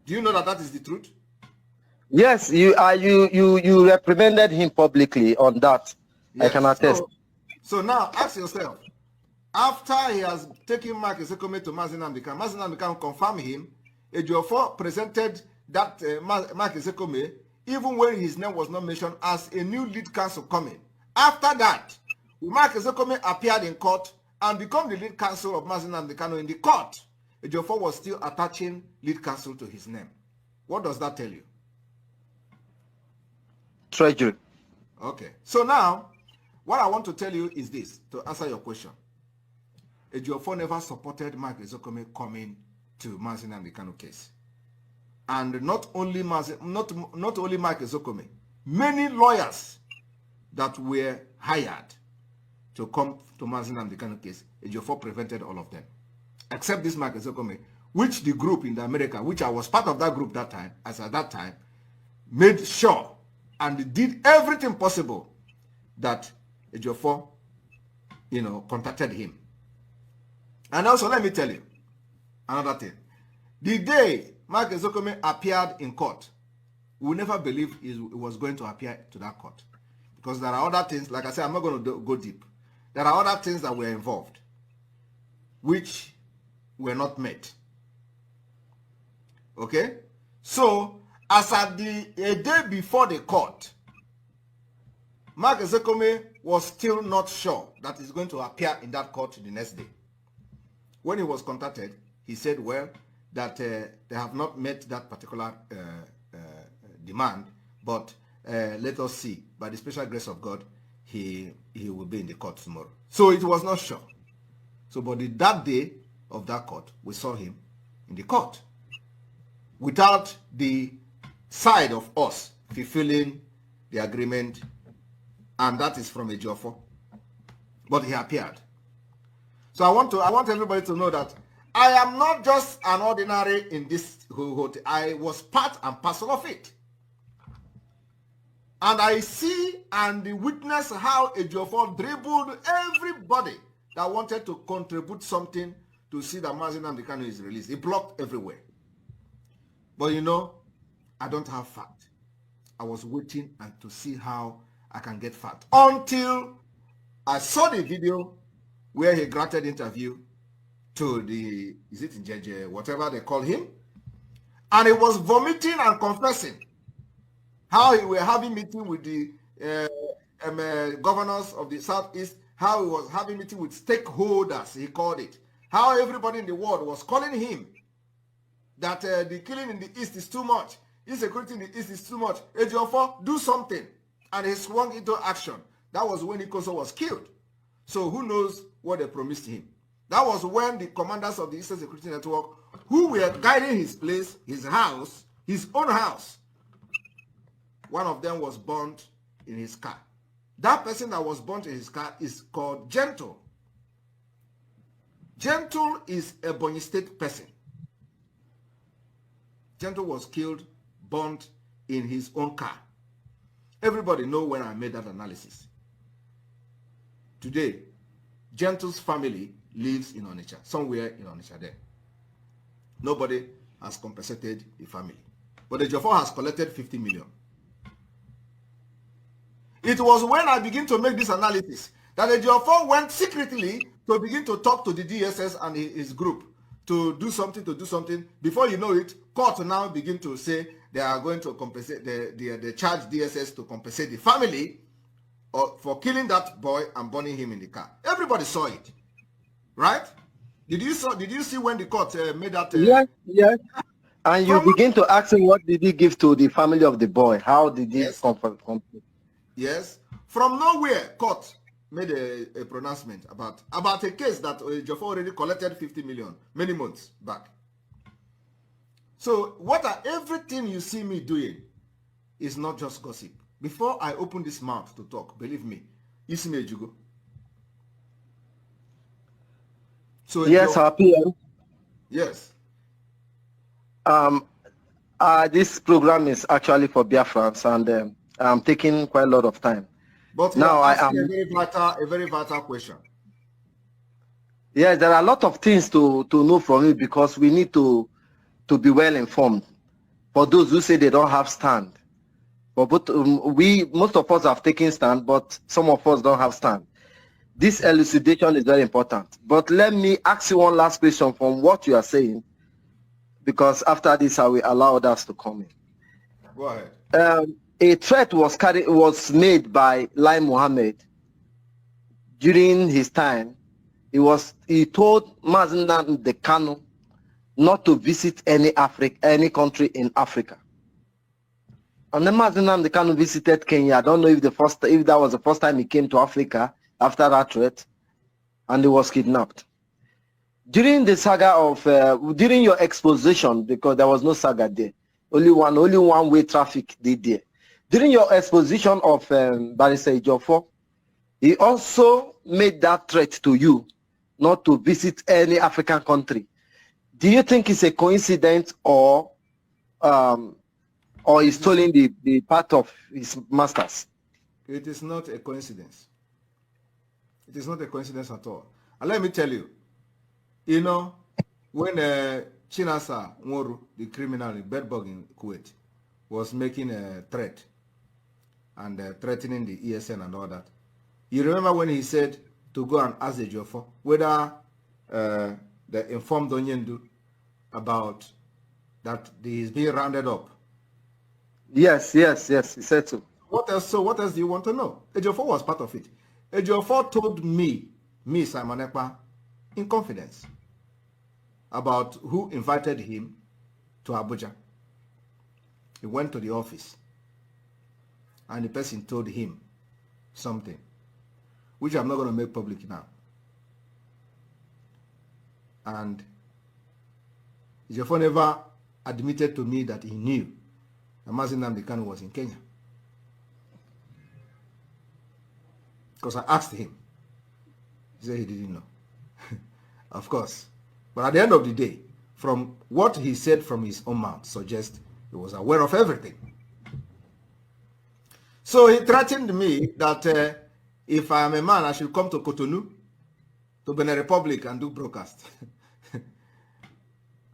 Do you know that is the truth? Yes, you reprimanded him publicly on that. Yes. I can attest. So now ask yourself, after he has taken Mark Ezekome to Mazi Nnamdi Kanu confirmed him, Ejiofor presented that Mark Ezekome, even when his name was not mentioned, as a new lead counsel coming. After that, Mark Ezekome appeared in court and became the lead counsel of Mazi Nnamdi Kanu in the court. Ejiofor was still attaching lead counsel to his name. What does that tell you? Treasury. Okay. So now, what I want to tell you is this, to answer your question. Ejiofor never supported Mark Ezekome coming to Mazi Nnamdi Kanu case. And not only Mark Ezekome, many lawyers that were hired to come to Mazi Nnamdi Kanu case, Ejiofor prevented all of them. Except this Mark Ezekome, which the group in America, which I was part of that group that time, at that time, made sure and did everything possible that Ejiofor, contacted him. And also, let me tell you another thing. The day Mark Ezekome appeared in court, we will never believe he was going to appear to that court. Because there are other things, like I said, I'm not going to go deep. There are other things that were involved, which were not met. Okay? So, as at a day before the court, Mark Ezekome was still not sure that he's going to appear in that court the next day. When he was contacted, he said, well, that they have not met that particular demand, but let us see. By the special grace of God, he will be in the court tomorrow. So it was not sure. So, but that day of that court, we saw him in the court without the side of us fulfilling the agreement and that is from Ejiofor. But he appeared. So I want everybody to know that I am not just an ordinary in this hotel. I was part and parcel of it. And I see and witness how Ejiofor dribbled everybody that wanted to contribute something to see that Mazi Nnamdi Kanu is released. He blocked everywhere. But you know, I don't have fact. I was waiting and to see how I can get fact. Until I saw the video where he granted interview to the, is it in JJ, whatever they call him? And he was vomiting and confessing how he were having meeting with the governors of the Southeast, how he was having meeting with stakeholders, he called it. How everybody in the world was calling him that the killing in the East is too much. Insecurity in the East is too much. Ejiofor, do something. And he swung into action. That was when Ikoso was killed. So who knows what they promised him. That was when the commanders of the Eastern Security Network, who were guiding his place, his house, his own house, one of them was burnt in his car. That person that was burnt in his car is called Gentle. Gentle is a Ebonyi State person. Gentle was killed, burnt in his own car. Everybody know when I made that analysis. Today, Gentle's family lives in Onitsha, somewhere in Onitsha there. Nobody has compensated the family. But the Ejiofor has collected 50 million. It was when I began to make this analysis that Ejiofor went secretly to begin to talk to the DSS and his group to do something. Before you know it, court now begin to say they are going to compensate, they charge DSS to compensate the family for killing that boy and burning him in the car. Everybody saw it, right? Did you see when the court made that? Yes. And you begin to ask him, what did he give to the family of the boy? How did he compensate? Yes. From nowhere, court made a pronouncement about a case that Ejiofor already collected 50 million many months back. So everything you see me doing is not just gossip. Before I open this mouth to talk, believe me, you see me, Jugo. So yes, our PM. Yes. This program is actually for Biafrans, and I'm taking quite a lot of time. But now I am a very vital question. Yes, there are a lot of things to know from it, because we need to be well informed. For those who say they don't have stand, but most of us have taken stand, but some of us don't have stand. This elucidation is very important. But let me ask you one last question from what you are saying, because after this I will allow others to come in. Go ahead. A threat was made by Lai Mohammed during his time. He told Mazi Nnamdi Kanu not to visit any country in Africa. And then Mazi Nnamdi Kanu visited Kenya. I don't know if that was the first time he came to Africa after that threat, and he was kidnapped. During the saga of during your exposition, because there was no saga there, only one-way traffic did there. During your exposition of Barrister Ejiofor, he also made that threat to you not to visit any African country. Do you think it's a coincidence, or he's stealing the part of his masters? It is not a coincidence. It is not a coincidence at all. And let me tell you, when Chinasa Nworu, the criminal in Bedbug in Kuwait, was making a threat and threatening the ESN and all that, you remember when he said to go and ask the Ejiofor whether they informed Onyendu about that he is being rounded up? Yes, he said so. What else do you want to know? Ejiofor was part of it. Ejiofor told me, Simon Ekpa, in confidence, about who invited him to Abuja. He went to the office, and the person told him something, which I'm not going to make public now. And Ejiofor never admitted to me that he knew that Mazi Nnamdi Kanu was in Kenya. Because I asked him. He said he didn't know. Of course. But at the end of the day, from what he said from his own mouth, suggests he was aware of everything. So he threatened me that if I am a man, I should come to Cotonou, to Benin Republic, and do broadcast.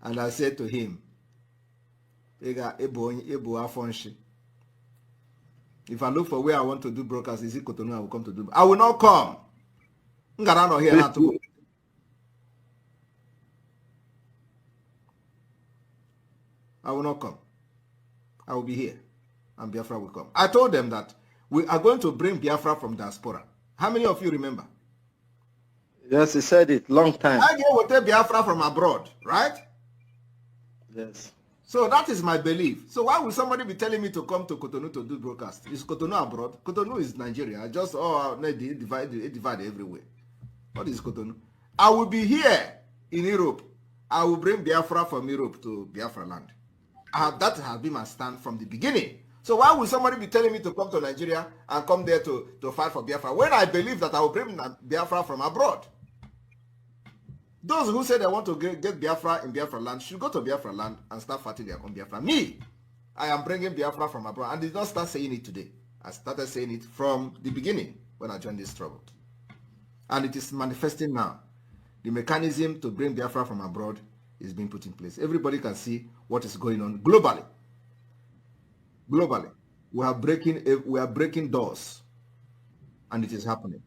And I said to him, if I look for where I want to do broadcast, is it Cotonou? I will come to do. I will not come. I will not come. I will be here, and Biafra will come. I told them that we are going to bring Biafra from diaspora. How many of you remember? Yes, he said it long time. I will take Biafra from abroad, right? Yes. So that is my belief. So why would somebody be telling me to come to Cotonou to do broadcast? Is Cotonou abroad? Cotonou is Nigeria. I just divide everywhere. What is Cotonou? I will be here in Europe. I will bring Biafra from Europe to Biafra land. That has been my stand from the beginning. So why would somebody be telling me to come to Nigeria and come there to fight for Biafra when I believe that I will bring Biafra from abroad? Those who say they want to get Biafra in Biafra land should go to Biafra land and start fighting their own Biafra. Me, I am bringing Biafra from abroad, and did not start saying it today. I started saying it from the beginning when I joined this struggle. And it is manifesting now. The mechanism to bring Biafra from abroad is being put in place. Everybody can see what is going on globally. Globally, we are breaking doors, and it is happening.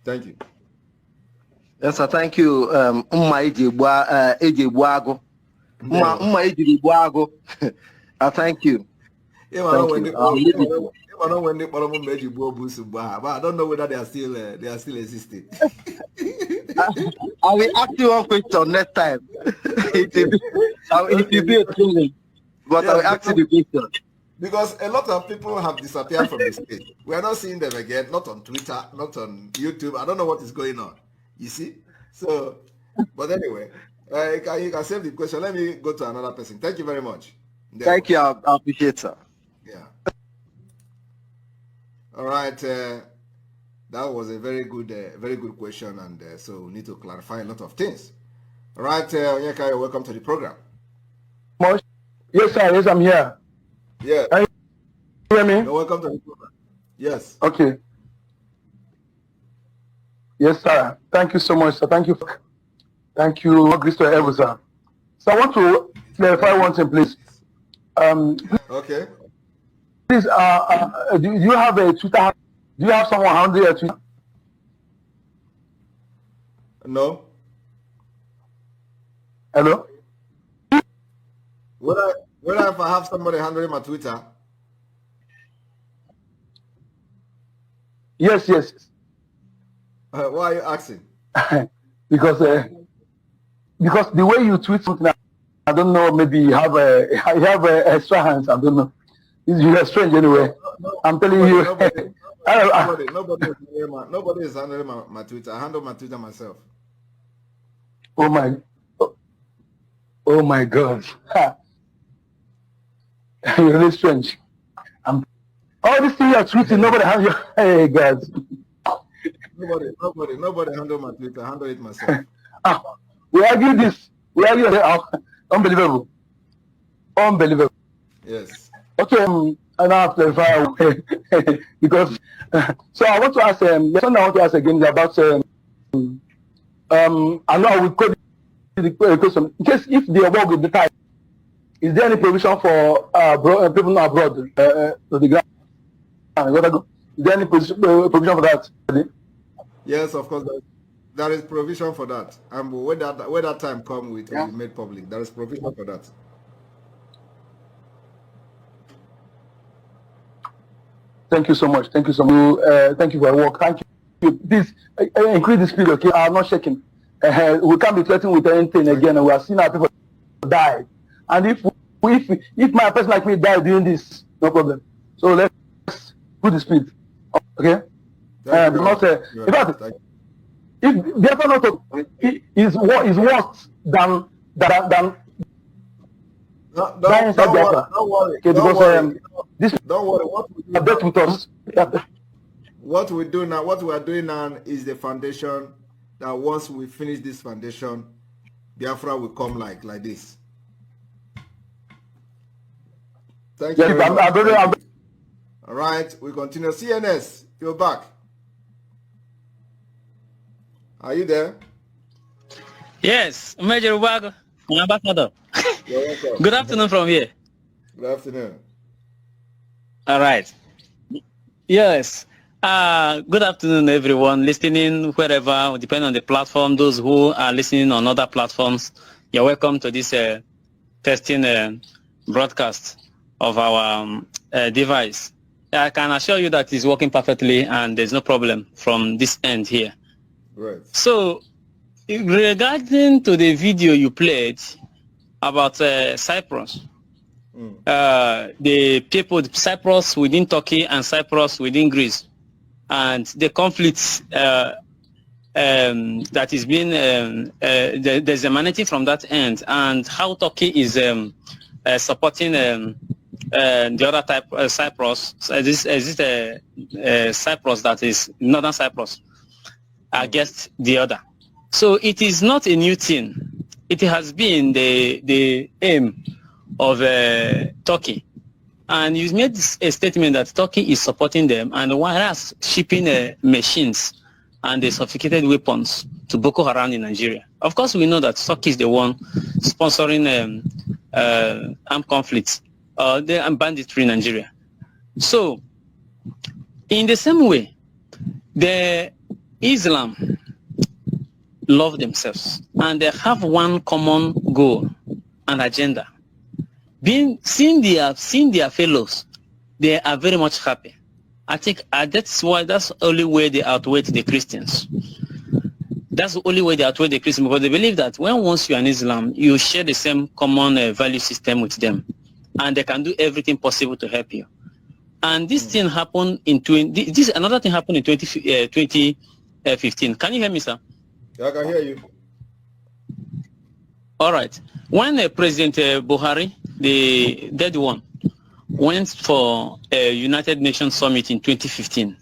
Thank you. Yes, sir. Thank you. Thank you. I don't know whether they are still existing. I will ask you one question next time. It will be a thrilling, but I will ask you the question. Because a lot of people have disappeared from the stage. We are not seeing them again, not on Twitter, not on YouTube. I don't know what is going on. You see? So, but anyway, you can save the question. Let me go to another person. Thank you very much. Thank you. I appreciate it, sir. Yeah. All right. That was a very good question, and so we need to clarify a lot of things. All right, Onyeka, welcome to the program. Yes, sir. Yes, I'm here. Yeah. Can you hear me? You're welcome to the program. Yes. Okay. Yes, sir. Thank you so much, sir. Thank you. Thank you, Mr. Ever, sir. So I want to clarify one thing, please. Okay. Please, do you have a Twitter? Do you have someone handling your Twitter? No. Hello? Whether if I have somebody handling my Twitter? Yes. Why are you asking? because the way you tweet something, I don't know. Maybe you have extra hands. I don't know. You are strange anyway. I'm telling you. Nobody is handling my Twitter. I handle my Twitter myself. Oh my God. You're really strange. All this thing you're tweeting, nobody has your. Hey guys. Nobody handle my Twitter. I handle it myself. We argue this. Unbelievable. Yes. Okay. I now have to clarify because so I want to ask the question I want to ask again is about I know I will code the question in case if they work with the time. Is there any provision for people abroad to the ground? Is there any provision for that? Yes, of course. There is provision for that. And when that time comes, it will be made public. There is provision for that. Thank you so much. Thank you so much. Thank you for your work. Thank you. Please increase the speed, okay? I'm not shaking. We can't be flirting with anything again. And we are seeing our people die. And if my person like me die doing this, no problem. So let's put the speed, okay? Not in fact, if therefore not is worse than Don't worry. Okay, because don't worry. this Don't worry. death with us. what we do now, what we are doing now is the foundation that once we finish this foundation, Biafra will come like this. Thank you very much. Thank you. All right, we continue. CNS, you're back. Are you there? Yes, Major Ubago, Ambassador. You're welcome. Good afternoon from here. Good afternoon. All right. Yes. Good afternoon, everyone listening wherever, depending on the platform. Those who are listening on other platforms, you're welcome to this testing broadcast of our device. I can assure you that it's working perfectly and there's no problem from this end here. Right. So, regarding to the video you played about Cyprus, the people, Cyprus within Turkey and Cyprus within Greece, and the conflicts that is being there's emanating from that end, and how Turkey is supporting the other type Cyprus. Is it Cyprus that is northern Cyprus against the other? So it is not a new thing. It has been the aim of Turkey. And you made a statement that Turkey is supporting them, and whereas shipping machines and the sophisticated weapons to Boko Haram in Nigeria. Of course, we know that Turkey is the one sponsoring armed conflicts and banditry in Nigeria. So, in the same way, the Islam love themselves, and they have one common goal and agenda. Seeing their fellows, they are very much happy. I think that's the only way they outweigh the Christians. That's the only way they outweigh the Christians, because they believe that once you are in Islam, you share the same common value system with them, and they can do everything possible to help you. And this thing happened another thing happened in 2015. Can you hear me, sir? Yeah, I can hear you. All right. When President Buhari, the dead one, went for a United Nations summit in 2015,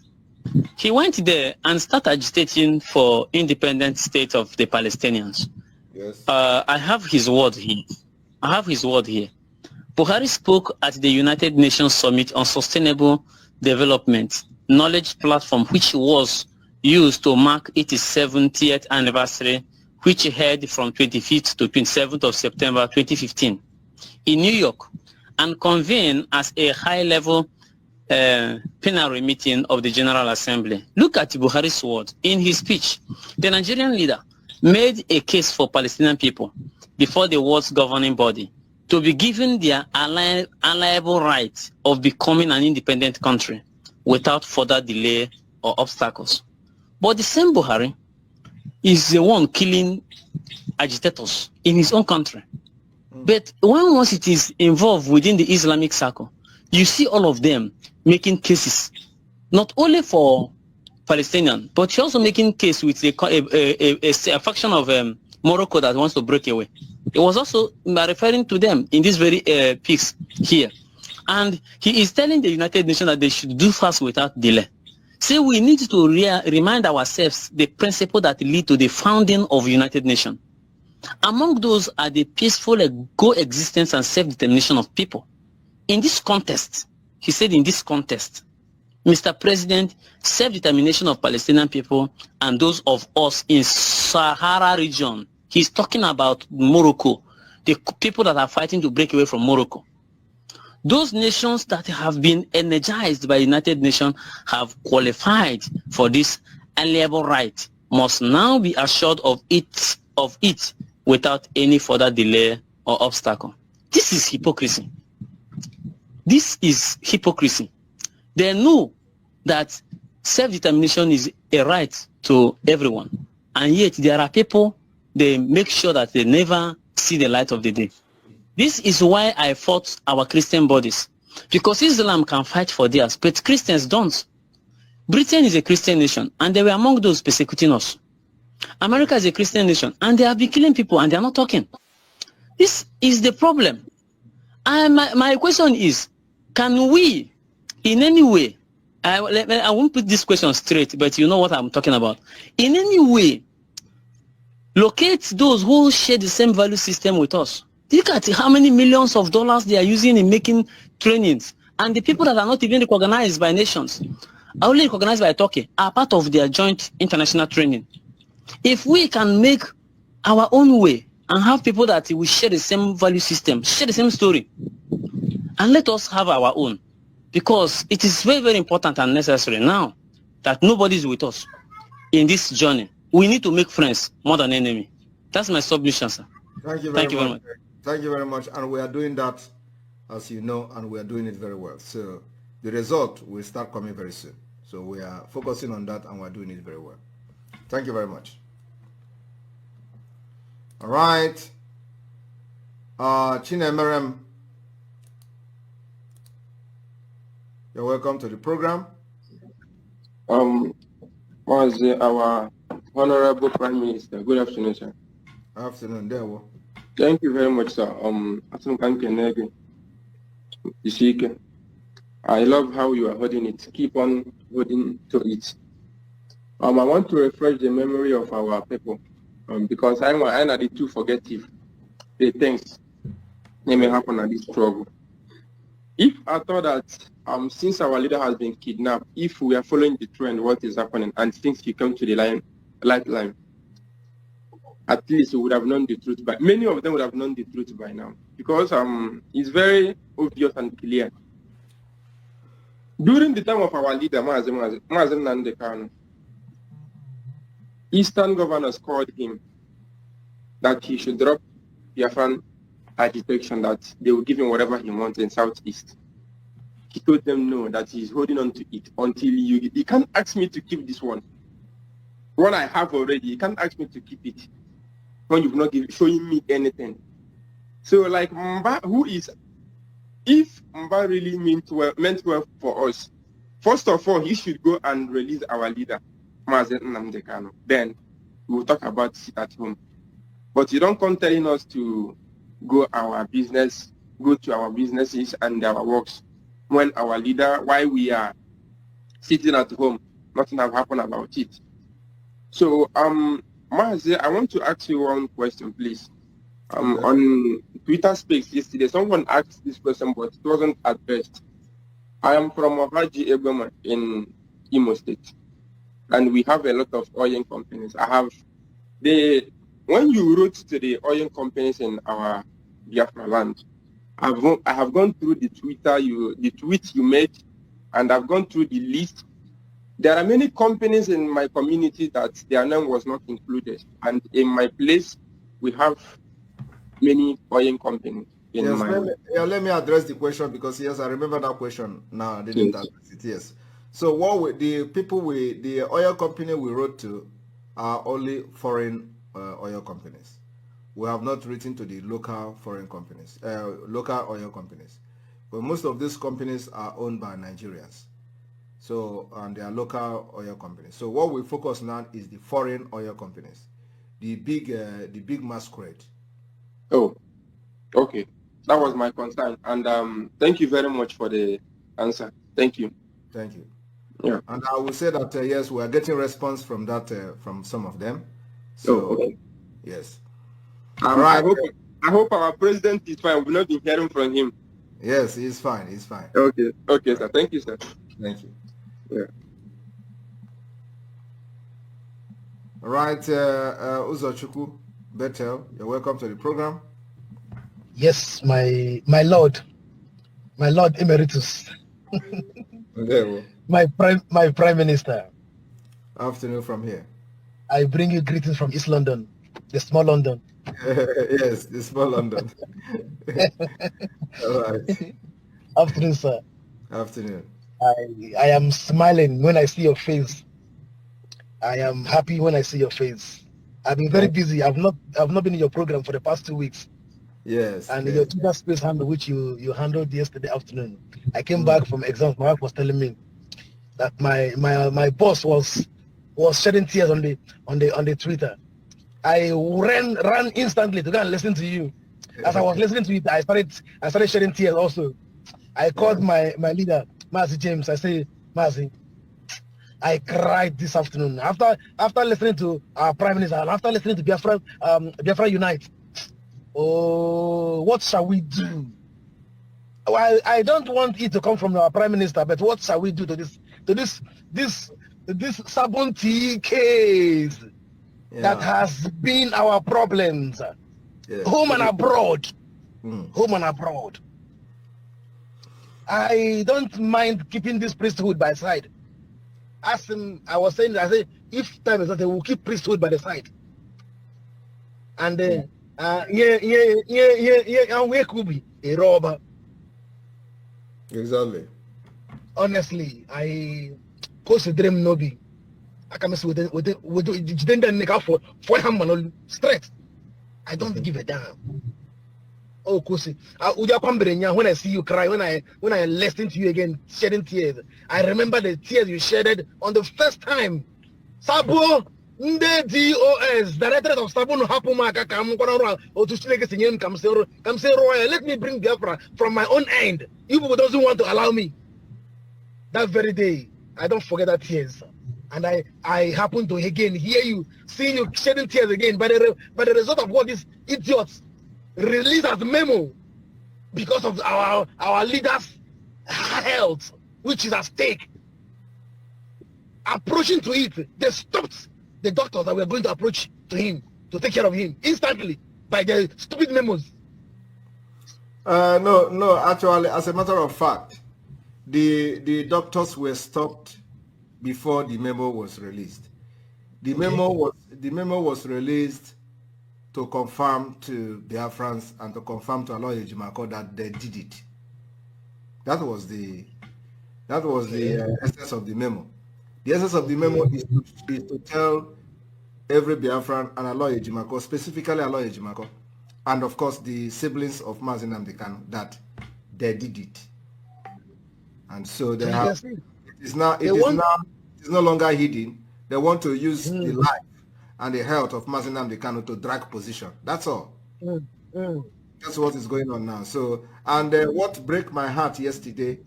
he went there and started agitating for independent state of the Palestinians. Yes. I have his word here. Buhari spoke at the United Nations Summit on Sustainable Development Knowledge Platform, which was used to mark its 70th anniversary, which held from 25th to 27th of September 2015 in New York, and convened as a high-level plenary meeting of the General Assembly. Look at Buhari's word. In his speech, the Nigerian leader made a case for Palestinian people before the world's governing body to be given their unalienable right of becoming an independent country without further delay or obstacles. But the same Buhari is the one killing agitators in his own country. But once it is involved within the Islamic circle, you see all of them making cases, not only for Palestinians, but you're also making case with a faction of Morocco that wants to break away. It was also referring to them in this very piece here. And he is telling the United Nations that they should do fast without delay. So we need to remind ourselves the principle that lead to the founding of the United Nations. Among those are the peaceful coexistence and self-determination of people. In this context, he said in this context, Mr. President, self-determination of Palestinian people and those of us in Sahara region. He's talking about Morocco, the people that are fighting to break away from Morocco. Those nations that have been energized by the United Nations have qualified for this unalienable right must now be assured of it without any further delay or obstacle. This is hypocrisy. This is hypocrisy. They know that self-determination is a right to everyone, and yet there are people, they make sure that they never see the light of the day. This is why I fought our Christian bodies, because Islam can fight for theirs, but Christians don't. Britain is a Christian nation, and they were among those persecuting us. America is a Christian nation, and they have been killing people, and they are not talking. This is the problem. And my question is, can we, in any way, I won't put this question straight, but you know what I'm talking about. In any way, locate those who share the same value system with us. Look at how many millions of dollars they are using in making trainings. And the people that are not even recognized by nations, are only recognized by Turkey, are part of their joint international training. If we can make our own way and have people that will share the same value system, share the same story, and let us have our own. Because it is very, very important and necessary now that nobody is with us in this journey. We need to make friends more than enemy. That's my submission, sir. Thank you very much. Thank you very much. And we are doing that, as you know, and we are doing it very well. So the result will start coming very soon. So we are focusing on that and we're doing it very well. Thank you very much. All right. Chinemerem, you're welcome to the program. Was our Honorable Prime Minister. Good afternoon, sir. Afternoon, there. Thank you very much, sir. I love how you are holding it. Keep on holding to it. I want to refresh the memory of our people because I'm not too forgetful. The things that may happen at this struggle. If I thought that since our leader has been kidnapped, if we are following the trend, what is happening, and things will come to the lifeline, at least we would have known the truth. But many of them would have known the truth by now, because it's very obvious and clear. During the time of our leader, Mazen Nandekano, Eastern governors called him that he should drop Biafran agitation, that they will give him whatever he wants in Southeast. He told them no, that he's holding on to it until you can't ask me to keep this one. What I have already, you can't ask me to keep it when you've not showing me anything. So like Mba, if Mba really meant well for us, first of all, he should go and release our leader, Mazen Nnamdi. Then we'll talk about it at home. But you don't come telling us to go to our businesses and our works when our leader, while we are sitting at home, nothing have happened about it. So, Maze, I want to ask you one question, please. On Twitter Space yesterday, someone asked this question, but it wasn't addressed. I am from Ohaji Ebema in Imo State, and we have a lot of oil companies. When you wrote to the oil companies in our Biafra land, I have gone through the tweet you made, and I've gone through the list. There are many companies in my community that their name was not included, and in my place, we have many oil companies. Let me address the question, because yes, I remember that question now. I didn't address it. Yes. So the oil company we wrote to are only foreign oil companies. We have not written to the local foreign companies, local oil companies. But most of these companies are owned by Nigerians. So, and they are local oil companies. So what we focus on is the foreign oil companies, the big masquerade. Oh, okay. That was my concern. And thank you very much for the answer. Thank you. Thank you. Yeah. And I will say that, yes, we are getting response from that, from some of them. So, okay. Yes. Right. I hope our president is fine. We've not been hearing from him. Yes, he's fine. He's fine. Okay. Okay, sir. Thank you, sir. Thank you. Yeah. All right, Uzochukwu Bethel, you're welcome to the program. Yes, my Lord Emeritus, my Prime Minister. Afternoon from here. I bring you greetings from East London, the small London. Yes, the small London. All right. Afternoon, sir. Afternoon. I am smiling when I see your face. I am happy when I see your face. I've been very busy. I've not been in your program for the past 2 weeks. Yes. And yes. your Twitter Space handle, which you handled yesterday afternoon. I came back from exams. My wife was telling me that my boss was shedding tears on the Twitter. I ran instantly to go and listen to you. As I was listening to it, I started shedding tears also. I called my leader, Mazi James. I say, Mazi, I cried this afternoon after listening to our Prime Minister and after listening to Biafra Unite. Oh, what shall we do? I don't want it to come from our Prime Minister, but what shall we do to this Sabunti case that has been our problems, home and abroad, home and abroad. I don't mind keeping this priesthood by side. As I was saying, I say if time is not, we'll keep priesthood by the side. And and we could be a robber. Exactly. Honestly, I consider him no be. I can say with the for him straight. I don't give a damn. Oh, Kosi, when I see you cry, when I listen to you again shedding tears, I remember the tears you shedded on the first time. Sabo, the DOS, director of Sabo no Hapumaka, or to Slake come say Royal, let me bring Biafra from my own end. You people doesn't want to allow me. That very day, I don't forget that tears. And I happen to again hear you, seeing you shedding tears again by the result of what these idiots released as memo because of our leaders' health, which is at stake. Approaching to it, they stopped the doctors that were going to approach to him to take care of him instantly by the stupid memos. No. Actually, as a matter of fact, the doctors were stopped before the memo was released. The memo was released to confirm to Biafrans and to confirm to Aloy Ejimako that they did it. That was the essence of the memo. The essence of the memo is to tell every Biafran and Aloy Ejimako, specifically Aloy Ejimako, and of course the siblings of Mazi Nnamdi Kanu, that they did it. And so they have. It is no longer hidden. They want to use the life and the health of Mazi Nnamdi Kanu to drag position. That's all. That's what is going on now. So, and what broke my heart yesterday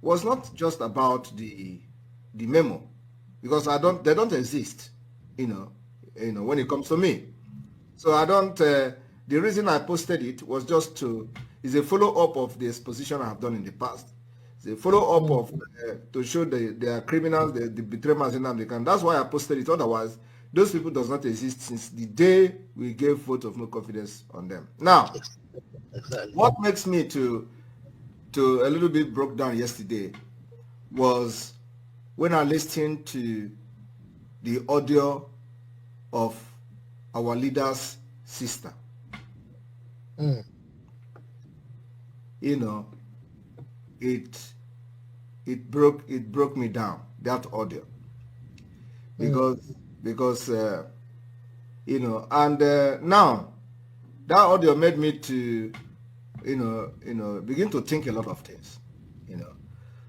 was not just about the memo, because they don't exist, when it comes to me. So I don't. The reason I posted it was just is a follow-up of the exposition I have done in the past. It's a follow-up of to show they are criminals, they betray Mazi Nnamdi Kanu. That's why I posted it. Otherwise, those people does not exist since the day we gave vote of no confidence on them. Now, what makes me to a little bit broke down yesterday was when I listened to the audio of our leader's sister. It broke me down, that audio, because now that audio made me to begin to think a lot of things.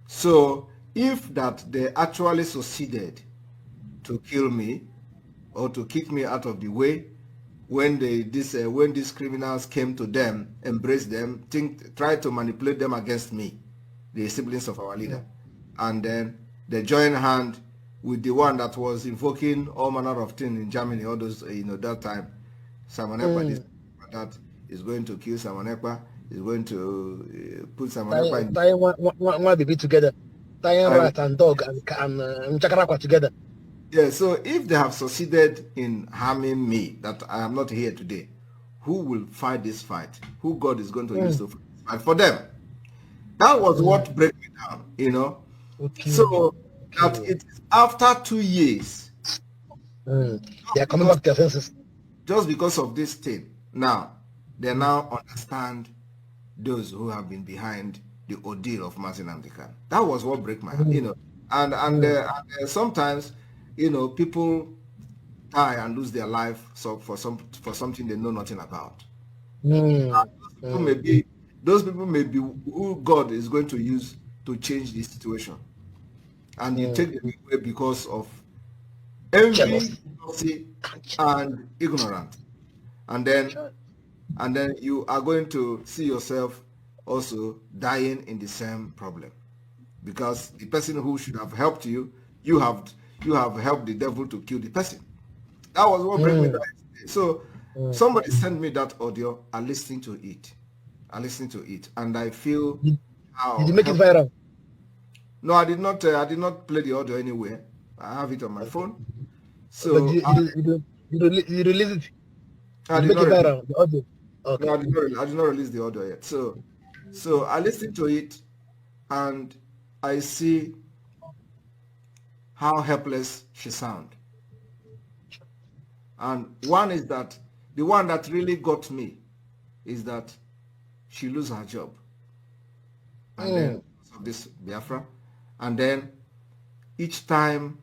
So if that they actually succeeded to kill me or to kick me out of the way when these criminals came to them, embraced them, tried to manipulate them against me, the siblings of our leader, and then they joined hand with the one that was invoking all manner of things in Germany, all those, that time, Simon Ekpa, that is going to kill Simon Ekpa, is going to put Simon Ekpa in... Tie one baby together, tie rat and dog and Chakarakwa together. Yeah, so if they have succeeded in harming me, that I am not here today, who will fight this fight? Who God is going to use to fight for them? That was what broke me down, Okay. So that it is after 2 years. They are coming back to their senses. Just because of this thing. Now, they now understand those who have been behind the ordeal of Mazi Nnamdi Kanu. That was what broke my heart, And sometimes, people die and lose their life for something they know nothing about. Those people may be who God is going to use to change this situation. And you take them away because of envy, jealousy, and ignorance. And then you are going to see yourself also dying in the same problem. Because the person who should have helped you, you you have helped the devil to kill the person. That was what brought me that. So somebody sent me that audio. I listened to it. And I feel how. Did you make it viral? No, I did not. I did not play the audio anywhere. I have it on my phone. So But you release it. I You did make it not. viral. The audio. Okay. No, I did not release the audio yet. So I listened to it, and I see how helpless she sound. And one is that the one that really got me is that she lose her job, and then of this Biafra, and then each time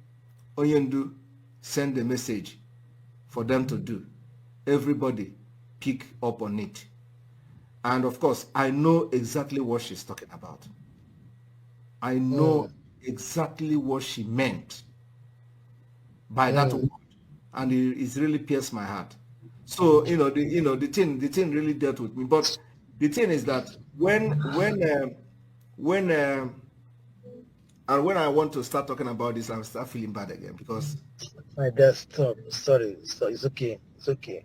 Onyendu send a message for them to do, everybody pick up on it. And of course, I know exactly what she's talking about. I know exactly what she meant by that word, and it's really pierced my heart. So the thing really dealt with me. But the thing is that when I want to start talking about this, I start feeling bad again because. My dad, stop. Sorry. It's okay. It's okay.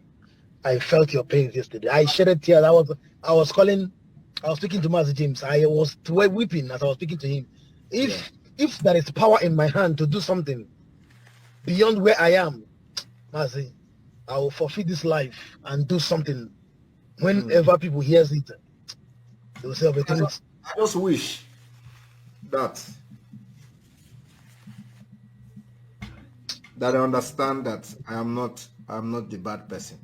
I felt your pain yesterday. I shed tears. I was speaking to Master James. I was weeping as I was speaking to him. If there is power in my hand to do something beyond where I am, Master, I will forfeit this life and do something. Whenever people hears it, they will say, I just wish that I understand that I'm not the bad person,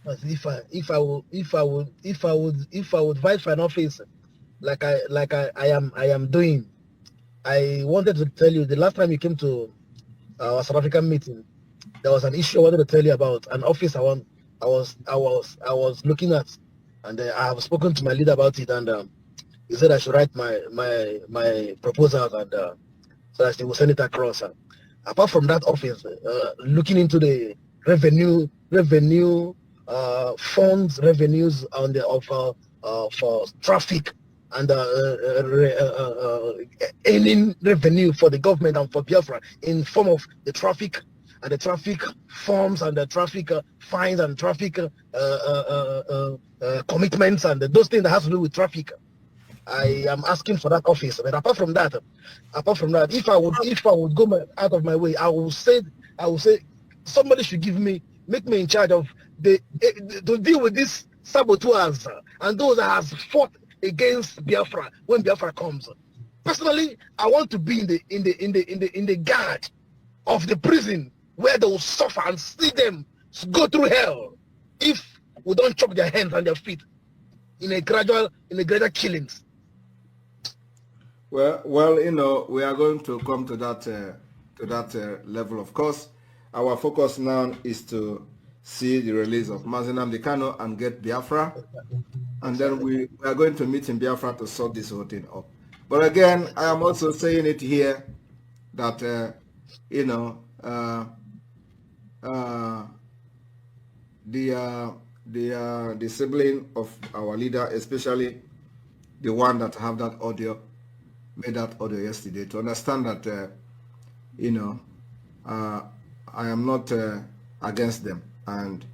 If I would fight for an office like I am doing, I wanted to tell you the last time you came to our South African meeting, there was an issue I wanted to tell you about, an office I was looking at, and I have spoken to my leader about it, and he said I should write my proposal, and so that they will send it across. Apart from that office, looking into the revenue funds, revenues on the for traffic, and earning revenue for the government and for Biafra in form of the traffic and the traffic forms and the traffic fines and traffic commitments and those things that has to do with traffic. I am asking for that office. But apart from that, if I would go out of my way, I will say somebody should make me in charge of to deal with these saboteurs and those that has fought against Biafra when Biafra comes. Personally, I want to be in the guard of the prison where they will suffer and see them go through hell if we don't chop their hands and their feet in a gradual killings. Well, we are going to come to that level. Of course, our focus now is to see the release of Mazi Nnamdi Kanu and get Biafra, and then we are going to meet in Biafra to sort this whole thing up. But again, I am also saying it here that the sibling of our leader, especially the one that have that audio, made that audio yesterday, to understand that I am not against them, and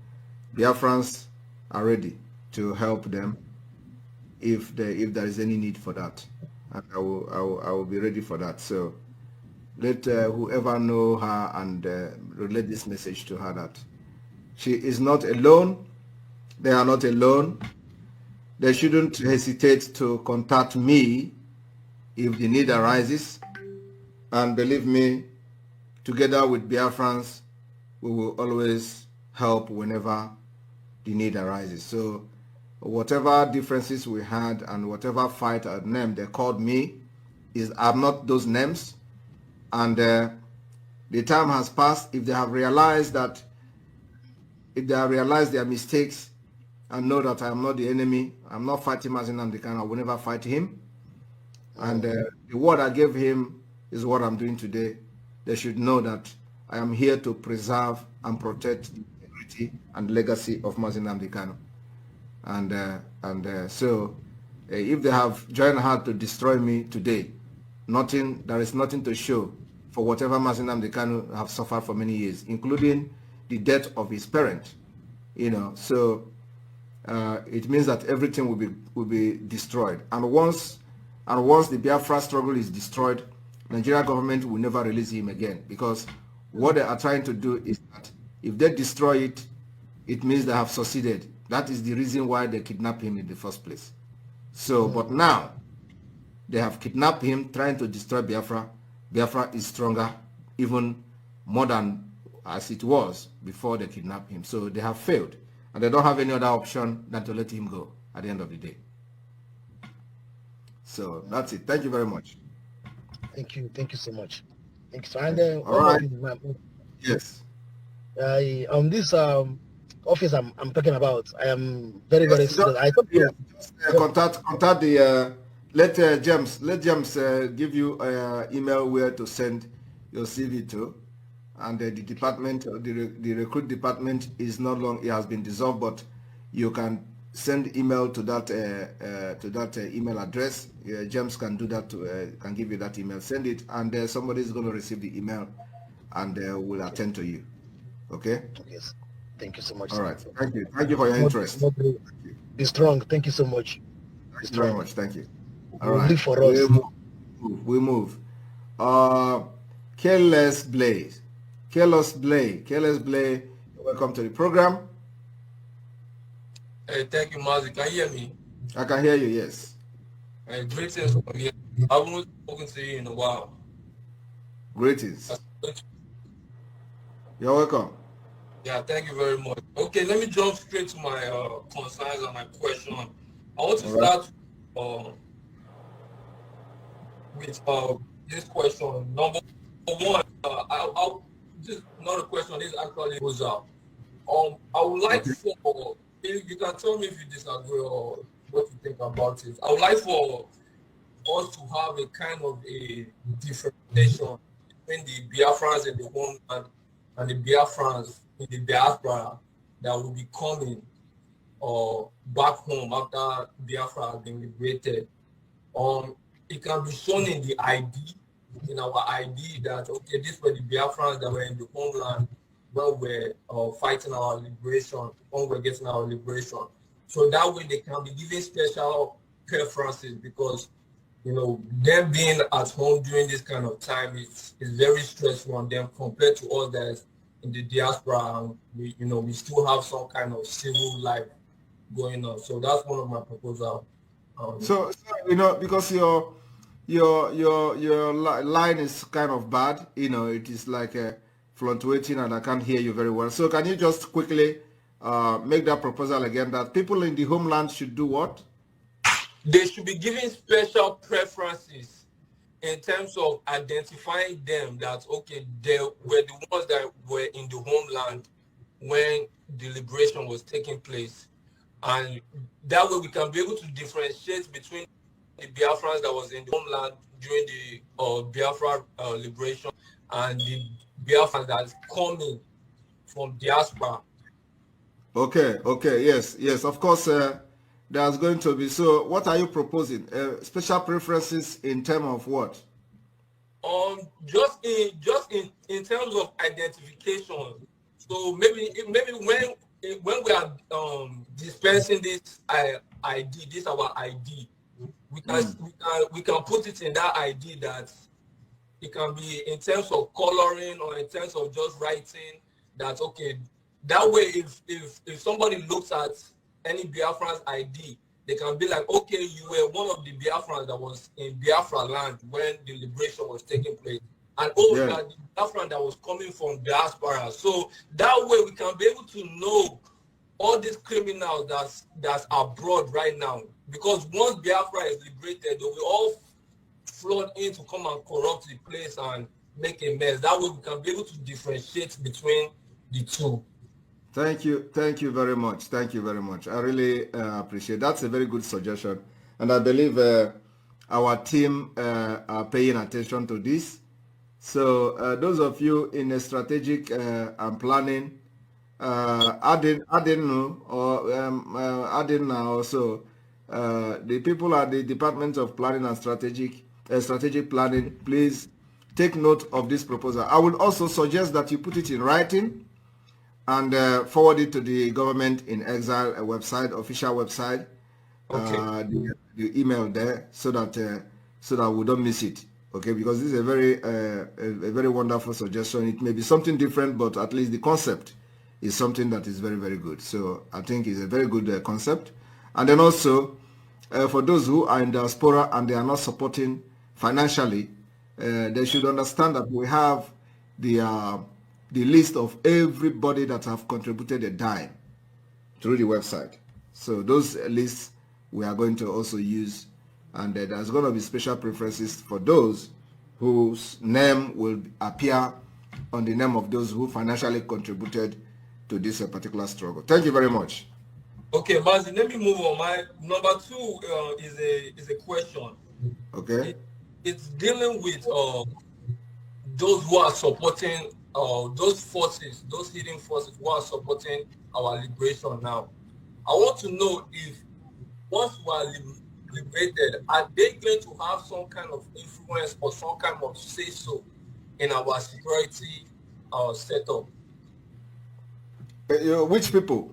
Biafrans are ready to help them if there is any need for that, and I will be ready for that. So let whoever know her and relate this message to her that she is not alone. They are not alone. They shouldn't hesitate to contact me if the need arises, and believe me, together with Biafrans, we will always help whenever the need arises. So whatever differences we had and whatever fight or name they called me, I'm not those names, and the time has passed. If they have realized their mistakes and know that I am not the enemy, I'm not fighting Mazi Nnamdi Kanu, I will never fight him. And the word I gave him is what I'm doing today. They should know that I am here to preserve and protect the integrity and legacy of Mazi Nnamdi Kanu. So if they have joined hard to destroy me today, there is nothing to show for whatever Mazi Nnamdi Kanu have suffered for many years, including the death of his parent. So it means that everything will be destroyed. And once the Biafra struggle is destroyed, Nigeria government will never release him again, because what they are trying to do is that if they destroy it, it means they have succeeded. That is the reason why they kidnapped him in the first place. So, but now they have kidnapped him, trying to destroy Biafra. Biafra is stronger, even more than as it was before they kidnapped him. So they have failed, and they don't have any other option than to let him go at the end of the day. So that's it. Thank you very much. Thank you so much. Thank you. And all right. Yes. On this office I'm talking about, I am very serious. I thought contact the let James give you email where to send your CV to, and the department, the recruit department is no longer, it has been dissolved, but you can send email to that email address. James can do that, can give you that email. Send it, and somebody is going to receive the email, and will attend to you. Okay? Yes. Thank you so much. All right. Thank you for your interest. Be strong. Thank you so much. Thank you very much. Thank you. All right. Live for us. We move. Careless Blaze. Welcome to the program. Hey, thank you, Mazi. Can you hear me? I can hear you, yes. Greetings from here. I haven't spoken to you in a while. Greetings. You're welcome. Yeah, thank you very much. Okay, let me jump straight to my concerns and my question. I want to start with this question. Number one, this is not a question, this actually goes out. I would like for, you can tell me if you disagree or what you think about it. I would like for us to have a kind of a differentiation between the Biafrans in the homeland and the Biafrans in the diaspora that will be coming back home after Biafra has been liberated. It can be shown in the ID, in our ID, that okay, these were the Biafrans that were in the homeland when we're fighting our liberation, when we're getting our liberation. So that way they can be given special preferences, because them being at home during this kind of time is very stressful on them compared to us that is in the diaspora, and we still have some kind of civil life going on. So that's one of my proposals. So because your line is kind of bad, it is like fluctuating, and I can't hear you very well. So can you just quickly make that proposal again, that people in the homeland should do what? They should be given special preferences in terms of identifying them, that okay, they were the ones that were in the homeland when the liberation was taking place, and that way we can be able to differentiate between the Biafrans that was in the homeland during the Biafra liberation and the Biafrans that's coming from diaspora. Okay, yes, of course. There's going to be. So what are you proposing? Special preferences in terms of what? Just in terms of identification. So maybe when we are dispensing this ID, this our ID, we can put it in that ID, that it can be in terms of coloring or in terms of just writing that okay. That way, if somebody looks at any Biafran's ID, they can be like, okay, you were one of the Biafrans that was in Biafra land when the liberation was taking place. And you are the Biafran that was coming from diaspora. So that way we can be able to know all these criminals that's abroad right now. Because once Biafra is liberated, they will all flood in to come and corrupt the place and make a mess. That way we can be able to differentiate between the two. Thank you very much. Thank you very much. I really appreciate. That's a very good suggestion, and I believe our team are paying attention to this. So those of you in a strategic and planning, adding no, or adding now also, the people at the Department of Planning and Strategic Planning, please take note of this proposal. I would also suggest that you put it in writing and forward it to the Government in Exile website, official website, Okay. the email there, so that we don't miss it. Okay, because this is a very wonderful suggestion. It may be something different, but at least the concept is something that is very, very good. So I think it's a very good concept. And then also, for those who are in diaspora and they are not supporting financially, they should understand that we have the list of everybody that have contributed a dime through the website. So those lists we are going to also use, and there's going to be special preferences for those whose name will appear on the name of those who financially contributed to this particular struggle. Thank you very much. Okay, Mazi, let me move on. My number 2 is a question. Okay. It's dealing with those who are supporting those forces, those hidden forces who are supporting our liberation now. I want to know if once we are liberated, are they going to have some kind of influence or some kind of say-so in our security setup? Which people?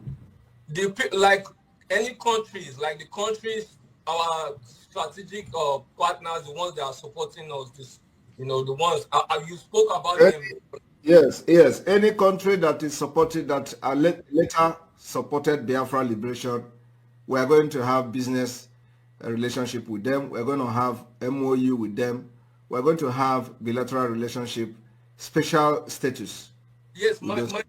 Like any countries, like the countries, our strategic partners, the ones that are supporting us, the ones you spoke about them. Yes. Any country that is supported, that later supported Biafra liberation, we are going to have business relationship with them. We're going to have MOU with them. We're going to have bilateral relationship, special status. Yes, my question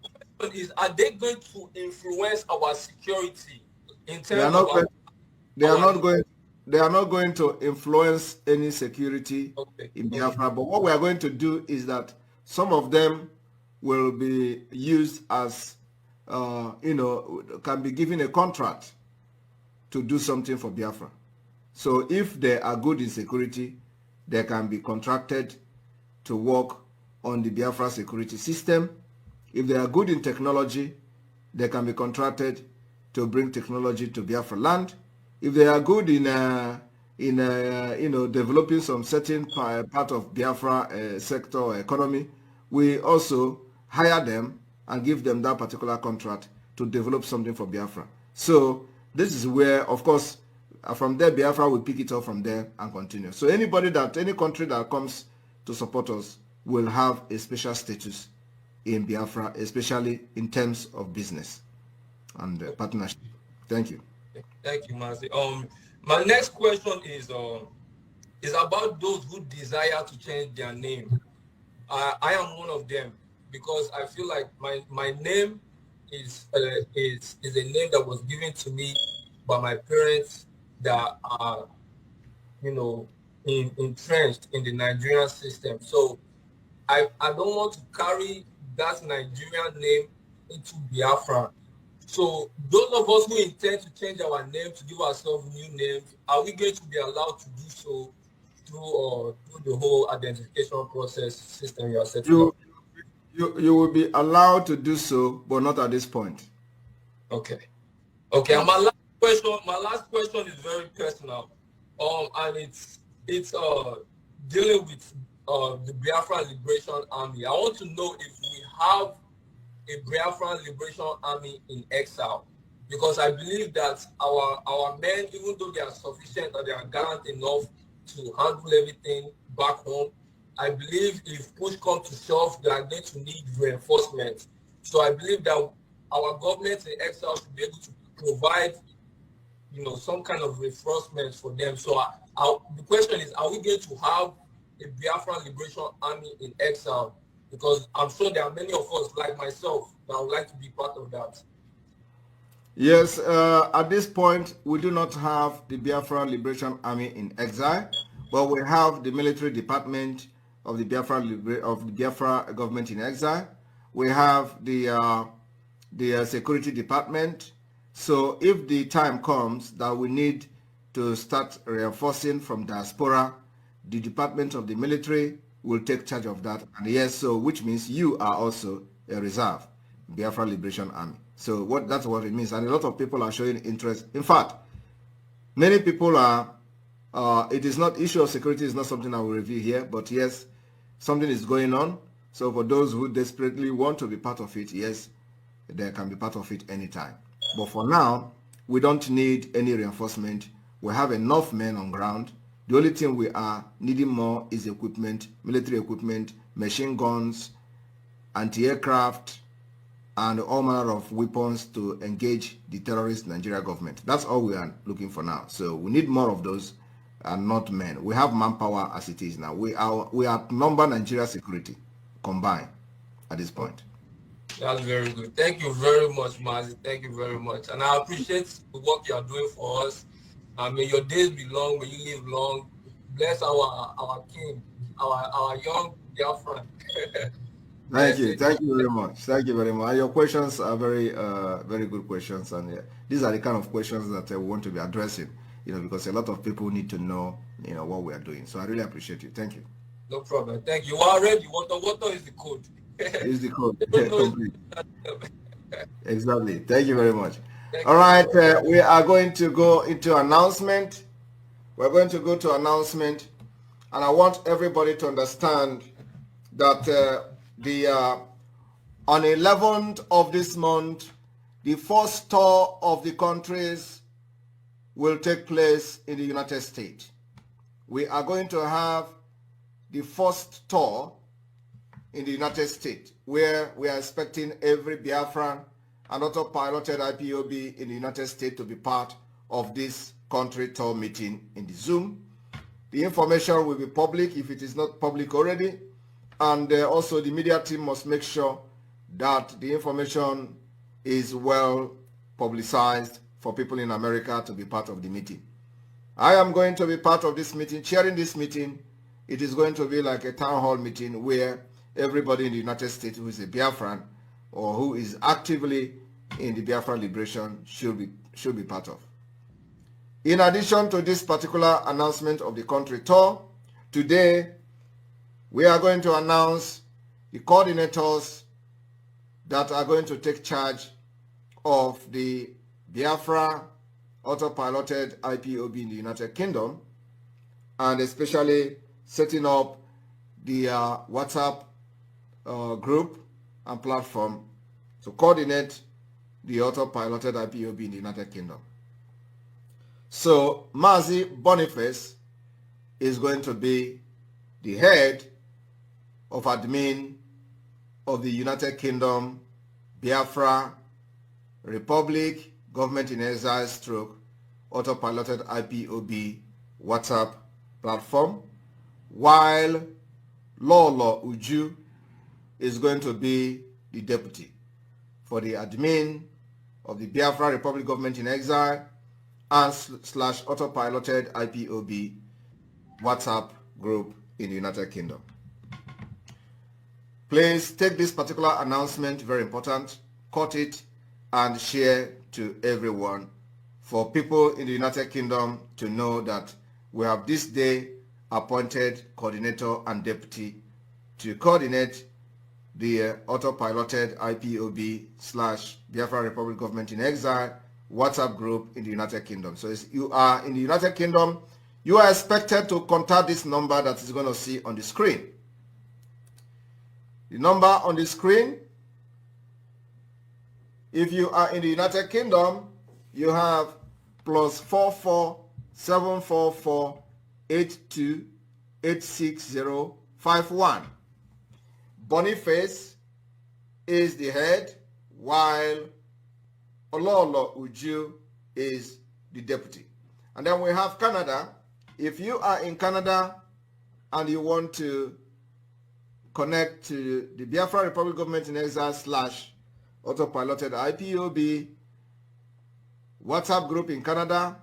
is, are they going to influence our security in terms of they are not going to influence any security in Biafra. But what we are going to do is that some of them will be used as, can be given a contract to do something for Biafra. So if they are good in security, they can be contracted to work on the Biafra security system. If they are good in technology, they can be contracted to bring technology to Biafra land. If they are good in developing some certain part of Biafra sector or economy, we also hire them and give them that particular contract to develop something for Biafra. So this is where, of course, from there, Biafra will pick it up from there and continue. So any country that comes to support us will have a special status in Biafra, especially in terms of business and partnership. Thank you. Thank you, Mazi. My next question is about those who desire to change their name. I am one of them because I feel like my name is a name that was given to me by my parents that are, entrenched in the Nigerian system. So I don't want to carry that Nigerian name into Biafra. So those of us who intend to change our name, to give ourselves new names, are we going to be allowed to do so through the whole identification process system you are setting up? You will be allowed to do so, but not at this point. Okay. And my last question is very personal. And it's dealing with the Biafra Liberation Army. I want to know if we have a Biafran Liberation Army in exile, because I believe that our men, even though they are sufficient and they are gallant enough to handle everything back home, I believe if push comes to shove, they are going to need reinforcement. So I believe that our government in exile should be able to provide, some kind of reinforcement for them. So the question is, are we going to have a Biafran Liberation Army in exile? Because I'm sure there are many of us, like myself, that would like to be part of that. Yes, at this point, we do not have the Biafra Liberation Army in exile, but we have the military department of the Biafra government in exile. We have the security department. So if the time comes that we need to start reinforcing from diaspora, the department of the military will take charge of that. And yes, so which means you are also a reserve. Biafra Liberation Army. So that's what it means. And a lot of people are showing interest. In fact, many people are, it is not, issue of security is not something I will review here, but yes, something is going on. So for those who desperately want to be part of it, yes, they can be part of it anytime. But for now, we don't need any reinforcement. We have enough men on ground. The only thing we are needing more is equipment, military equipment, machine guns, anti-aircraft, and all manner of weapons to engage the terrorist Nigeria government. That's all we are looking for now. So we need more of those and not men. We have manpower as it is now. We outnumber Nigeria security combined at this point. That's very good. Thank you very much, Mazi. Thank you very much. And I appreciate the work you are doing for us. May your days be long, may you live long. Bless our king, our young Biafran. Thank you very much. Thank you very much. Your questions are very, very good questions, and these are the kind of questions that I want to be addressing. Because a lot of people need to know, what we are doing. So I really appreciate you. Thank you. No problem. Thank you. You are ready. Water is the code. Is the code. Exactly. Thank you very much. All right. We are going to go into announcement. We're going to go to announcement, and I want everybody to understand that on 11th of this month, the first tour of the countries will take place in the United States. We are going to have the first tour in the United States, where we are expecting every Biafran and auto-piloted IPOB in the United States to be part of this country tour meeting in the Zoom. The information will be public if it is not public already, and also the media team must make sure that the information is well publicized for people in America to be part of the meeting. I am going to be part of this meeting, chairing this meeting. It is going to be like a town hall meeting where everybody in the United States who is a Biafran or who is actively in the Biafran liberation should be part of. In addition to this particular announcement of the country tour, today we are going to announce the coordinators that are going to take charge of the Biafra auto-piloted IPOB in the United Kingdom, and especially setting up the WhatsApp group and platform to coordinate the auto-piloted IPOB in the United Kingdom. So Mazi Boniface is going to be the head of admin of the United Kingdom Biafra Republic Government in Exile stroke auto-piloted IPOB WhatsApp platform, while Lolo Uju is going to be the deputy for the admin of the Biafra Republic Government in Exile and / auto-piloted IPOB WhatsApp group in the United Kingdom. Please take this particular announcement, very important, cut it and share to everyone for people in the United Kingdom to know that we have this day appointed coordinator and deputy to coordinate the auto-piloted IPOB / Biafra Republic Government in Exile WhatsApp group in the United Kingdom. So if you are in the United Kingdom, you are expected to contact this number that is going to see on the screen. The number on the screen, if you are in the United Kingdom, you have +44 744 82 86051. Boniface is the head, while Ololo Uju is the deputy. And then we have Canada. If you are in Canada and you want to connect to the Biafra Republic Government in Exile / auto-piloted IPOB WhatsApp group in Canada,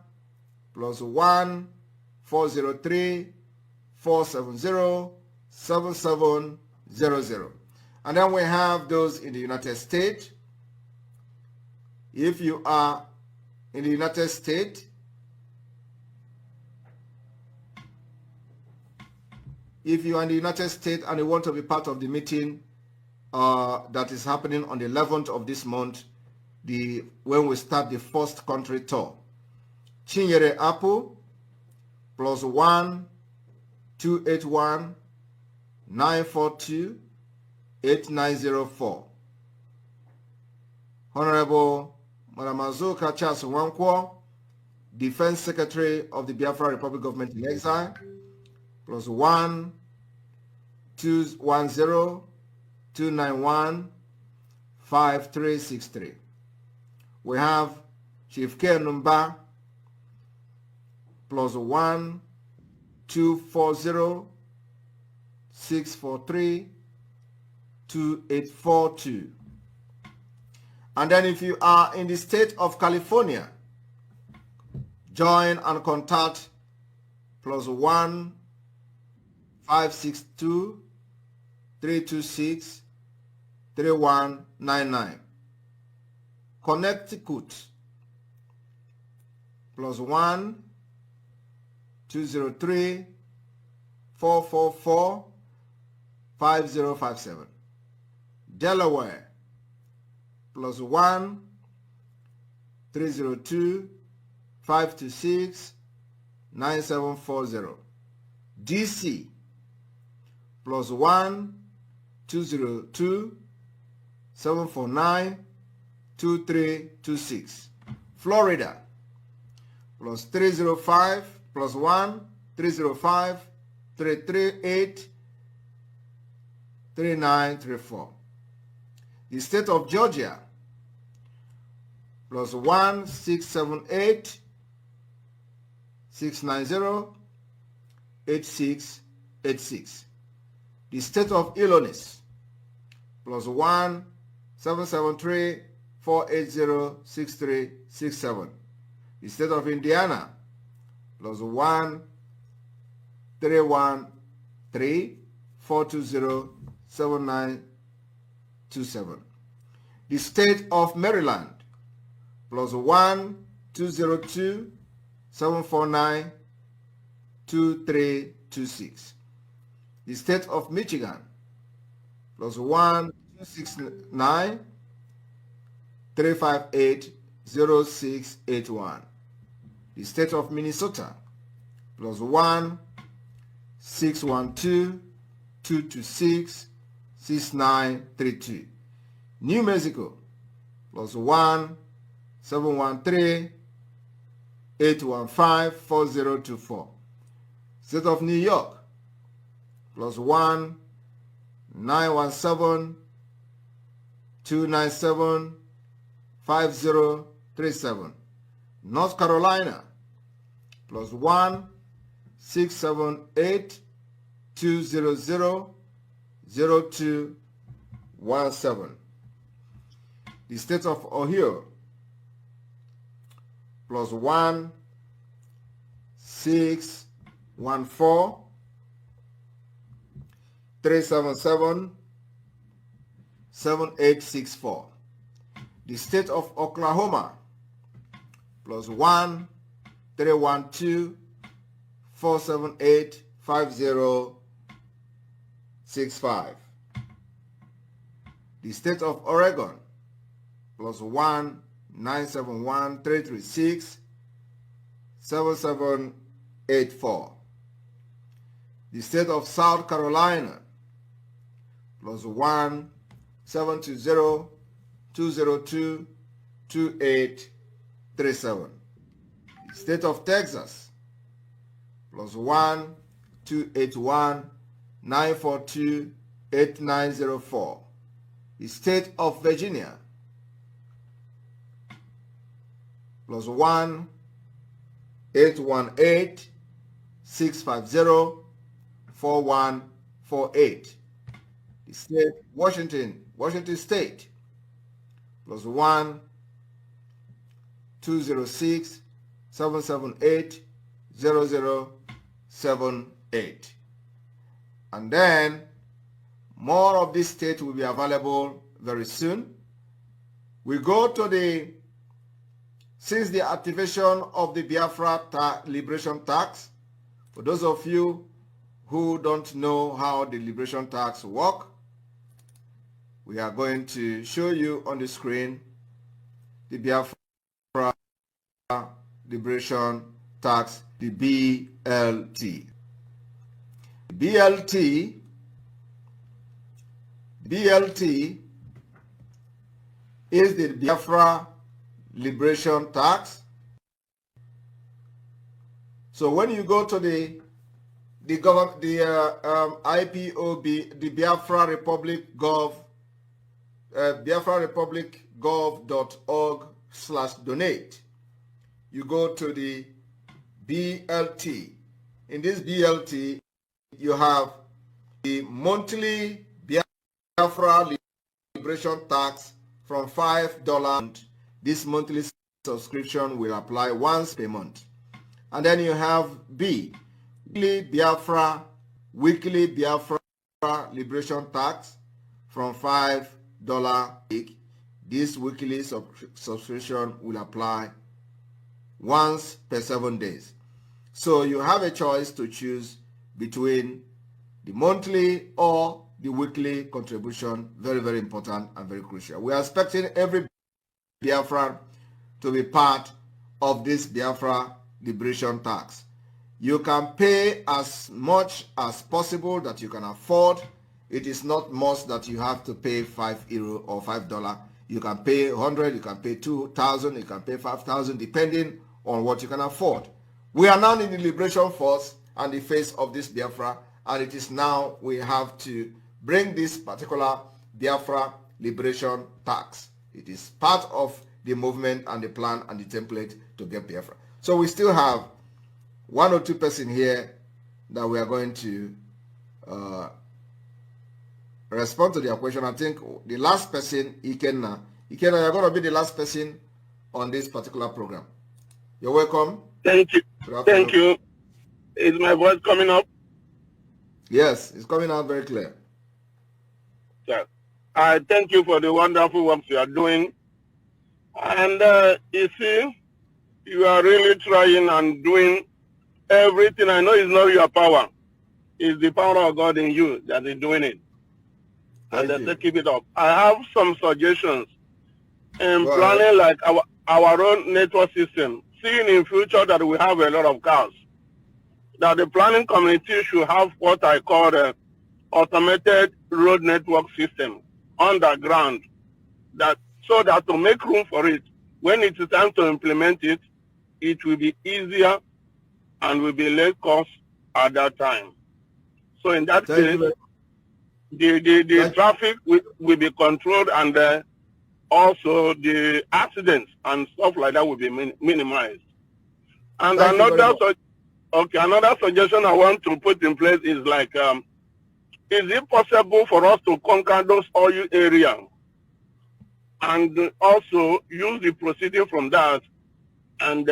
+1 403 470 7700. And then we have those in the United States. If you are in the United States, and you want to be part of the meeting that is happening on the 11th of this month, when we start the first country tour. Chinyere Apple +1 281 942 8904. Honorable Madam Azuka Charles Wankwo, Defense Secretary of the Biafra Republic Government in Exile, +1 210 291 5363. We have Chief K. Numba, +1 240 643 2842. And then if you are in the state of California, join and contact +1 562 326 3199. Connecticut, +1 203 444 5057. Delaware, +1 302 526 9740. DC, +1 202 749 2326. Florida, +305 +1 305 338 3934. The state of Georgia, +1 678 690 8686. The state of Illinois, +1 773 480 6367. The state of Indiana, +1 313 420 7927. The state of Maryland, +1 202 749 2326. The state of Michigan, +1 269 358 0681. The state of Minnesota, +1 612 226 6932. New Mexico, +1 713 815 4024. State of New York, +1 917 297 5037. North Carolina, +1 678 200 0217. The state of Ohio, +1 614 377 7864. The state of Oklahoma, +1 312 478 5065. The state of Oregon, +1 971 336 7784. The state of South Carolina, +1 720 202 2837. The state of Texas, +1 281 942 8904. The state of Virginia, +1 818 650 4148. The state Washington State, +1 206 778 0078. And then more of this state will be available very soon. We go to since the activation of the Biafra Liberation Tax. For those of you who don't know how the Liberation Tax work, we are going to show you on the screen the Biafra Liberation Tax, the BLT. BLT is the Biafra Liberation Tax. So when you go to the IPOB, the Biafra Republic Gov, biafrarepublicgov.org/donate, you go to the BLT. In this BLT, you have the monthly Biafra Liberation Tax from $5. This monthly subscription will apply once per month. And then you have B, weekly Biafra Liberation Tax from $5 week. This weekly subscription will apply once per 7 days. So you have a choice to choose between the monthly or the weekly contribution. Very, very important and very crucial. We are expecting every Biafran to be part of this Biafra Liberation Tax. You can pay as much as possible that you can afford. It is not must that you have to pay €5 or $5. You can pay 100, you can pay 2,000, you can pay 5,000, depending on what you can afford. We are now in the Liberation Force and the face of this Biafra, and it is now we have to bring this particular Biafra Liberation Tax. It is part of the movement and the plan and the template to get Biafra. So we still have 1 or 2 persons here that we are going to respond to their question. I think the last person, Ikenna, you're going to be the last person on this particular program. You're welcome. Thank you. Thank you. Is my voice coming up? Yes, it's coming out very clear. Yes. I thank you for the wonderful work you are doing. And you see, you are really trying and doing everything. I know it's not your power. It's the power of God in you that is doing it. And they keep it up. I have some suggestions in planning like our own network system. Seeing in future that we have a lot of cars, that the planning committee should have what I call the automated road network system underground, that so that to make room for it, when it is time to implement it, it will be easier and will be less cost at that time. So in that case, the traffic will be controlled, and also the accidents and stuff like that will be minimized. And another suggestion I want to put in place is like, is it possible for us to conquer those oil areas and also use the proceeding from that and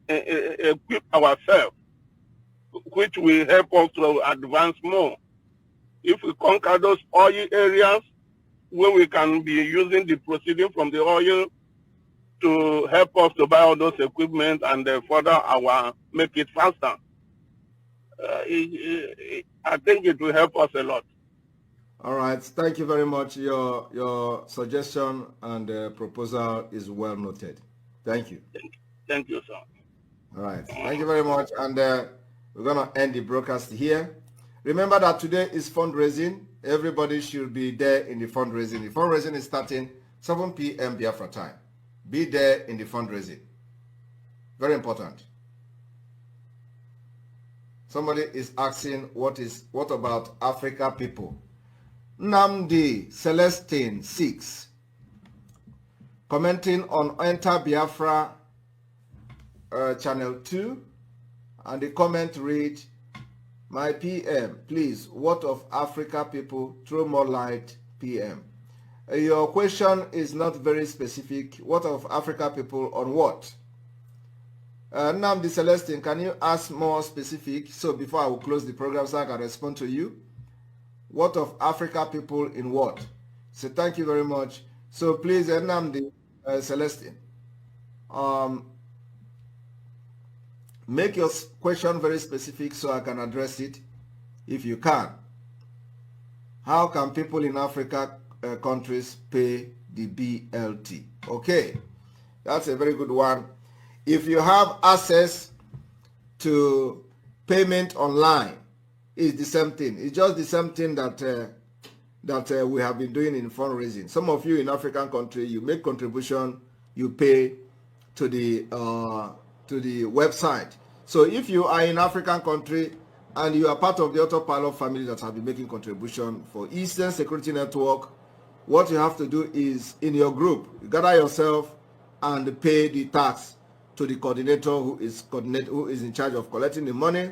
equip ourselves, which will help us to advance more? If we conquer those oil areas where we can be using the proceeding from the oil to help us to buy all those equipment and further make it faster, I think it will help us a lot. All right. Thank you very much. Your suggestion and proposal is well noted. Thank you. Thank you, sir. All right. Thank you very much. And we're going to end the broadcast here. Remember that today is fundraising. Everybody should be there in the fundraising. The fundraising is starting 7 p.m. Biafra time. Be there in the fundraising. Very important. Somebody is asking, what about Africa people? Namdi Celestine 6, commenting on Enter Biafra channel 2, and the comment read, my PM, please, what of Africa people? Throw more light, PM. Your question is not very specific. What of Africa people on what? Namdi Celestine, can you ask more specific? So before I will close the program so I can respond to you. What of Africa people in what? So thank you very much. So please, Namdi Celestine, make your question very specific so I can address it if you can. How can people in Africa countries pay the BLT. Okay, that's a very good one. If you have access to payment online, it's the same thing. It's just the same thing that we have been doing in fundraising. Some of you in African country, you make contribution, you pay to the website. So if you are in African country and you are part of the Autopilot family that have been making contribution for Eastern Security Network, what you have to do is in your group, you gather yourself and pay the tax to the coordinator who is in charge of collecting the money,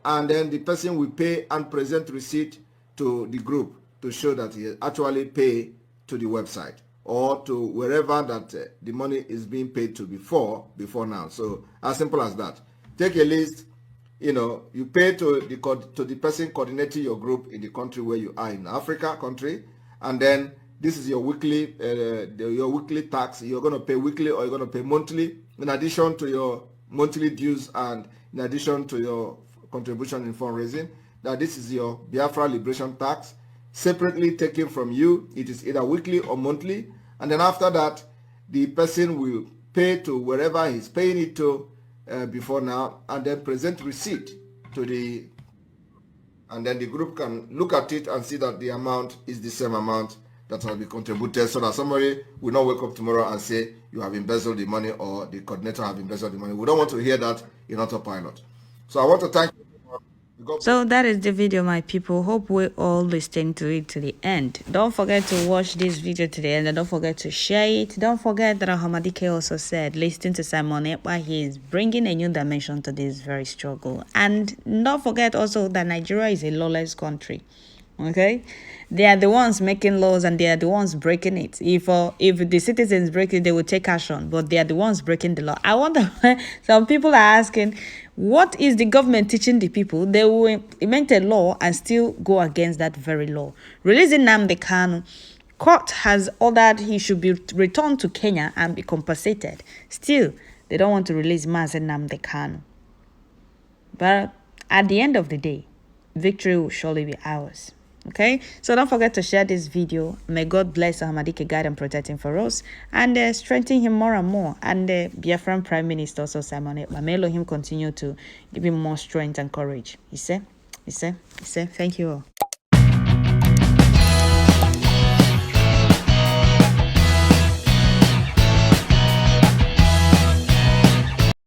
and then the person will pay and present receipt to the group to show that he actually pay to the website or to wherever that the money is being paid to before now. So as simple as that. Take a list, you pay to the person coordinating your group in the country where you are in Africa country, and then this is your weekly tax. You're going to pay weekly or you're going to pay monthly, in addition to your monthly dues and in addition to your contribution in fundraising. That this is your Biafra liberation tax, separately taken from you. It is either weekly or monthly, and then after that, the person will pay to wherever he's paying it to before now, and then present receipt to the, and then the group can look at it and see that the amount is the same amount that has been contributed, so that somebody will not wake up tomorrow and say you have embezzled the money or the coordinator have embezzled the money. We don't want to hear that in Autopilot. So I want to thank you. So that is the video, my people. Hope we all listen to it to the end. Don't forget to watch this video to the end, and don't forget to share it. Don't forget that Hamadike also said, listen to Simon Ekpa, he is bringing a new dimension to this very struggle. And don't forget also that Nigeria is a lawless country. Okay, they are the ones making laws and they are the ones breaking it. If the citizens break it, they will take action, but they are the ones breaking the law. I wonder, some people are asking, what is the government teaching the people? They will implement a law and still go against that very law. Releasing Nnamdi Kanu, court has ordered he should be returned to Kenya and be compensated. Still, they don't want to release Mazi Nnamdi Kanu. But at the end of the day, victory will surely be ours. Okay, so don't forget to share this video. May God bless Ahmadike, guide and protect him for us, and strengthen him more and more. And the Biafran Prime Minister also Simon Ekpa, may Elohim continue to give him more strength and courage. He said, thank you all.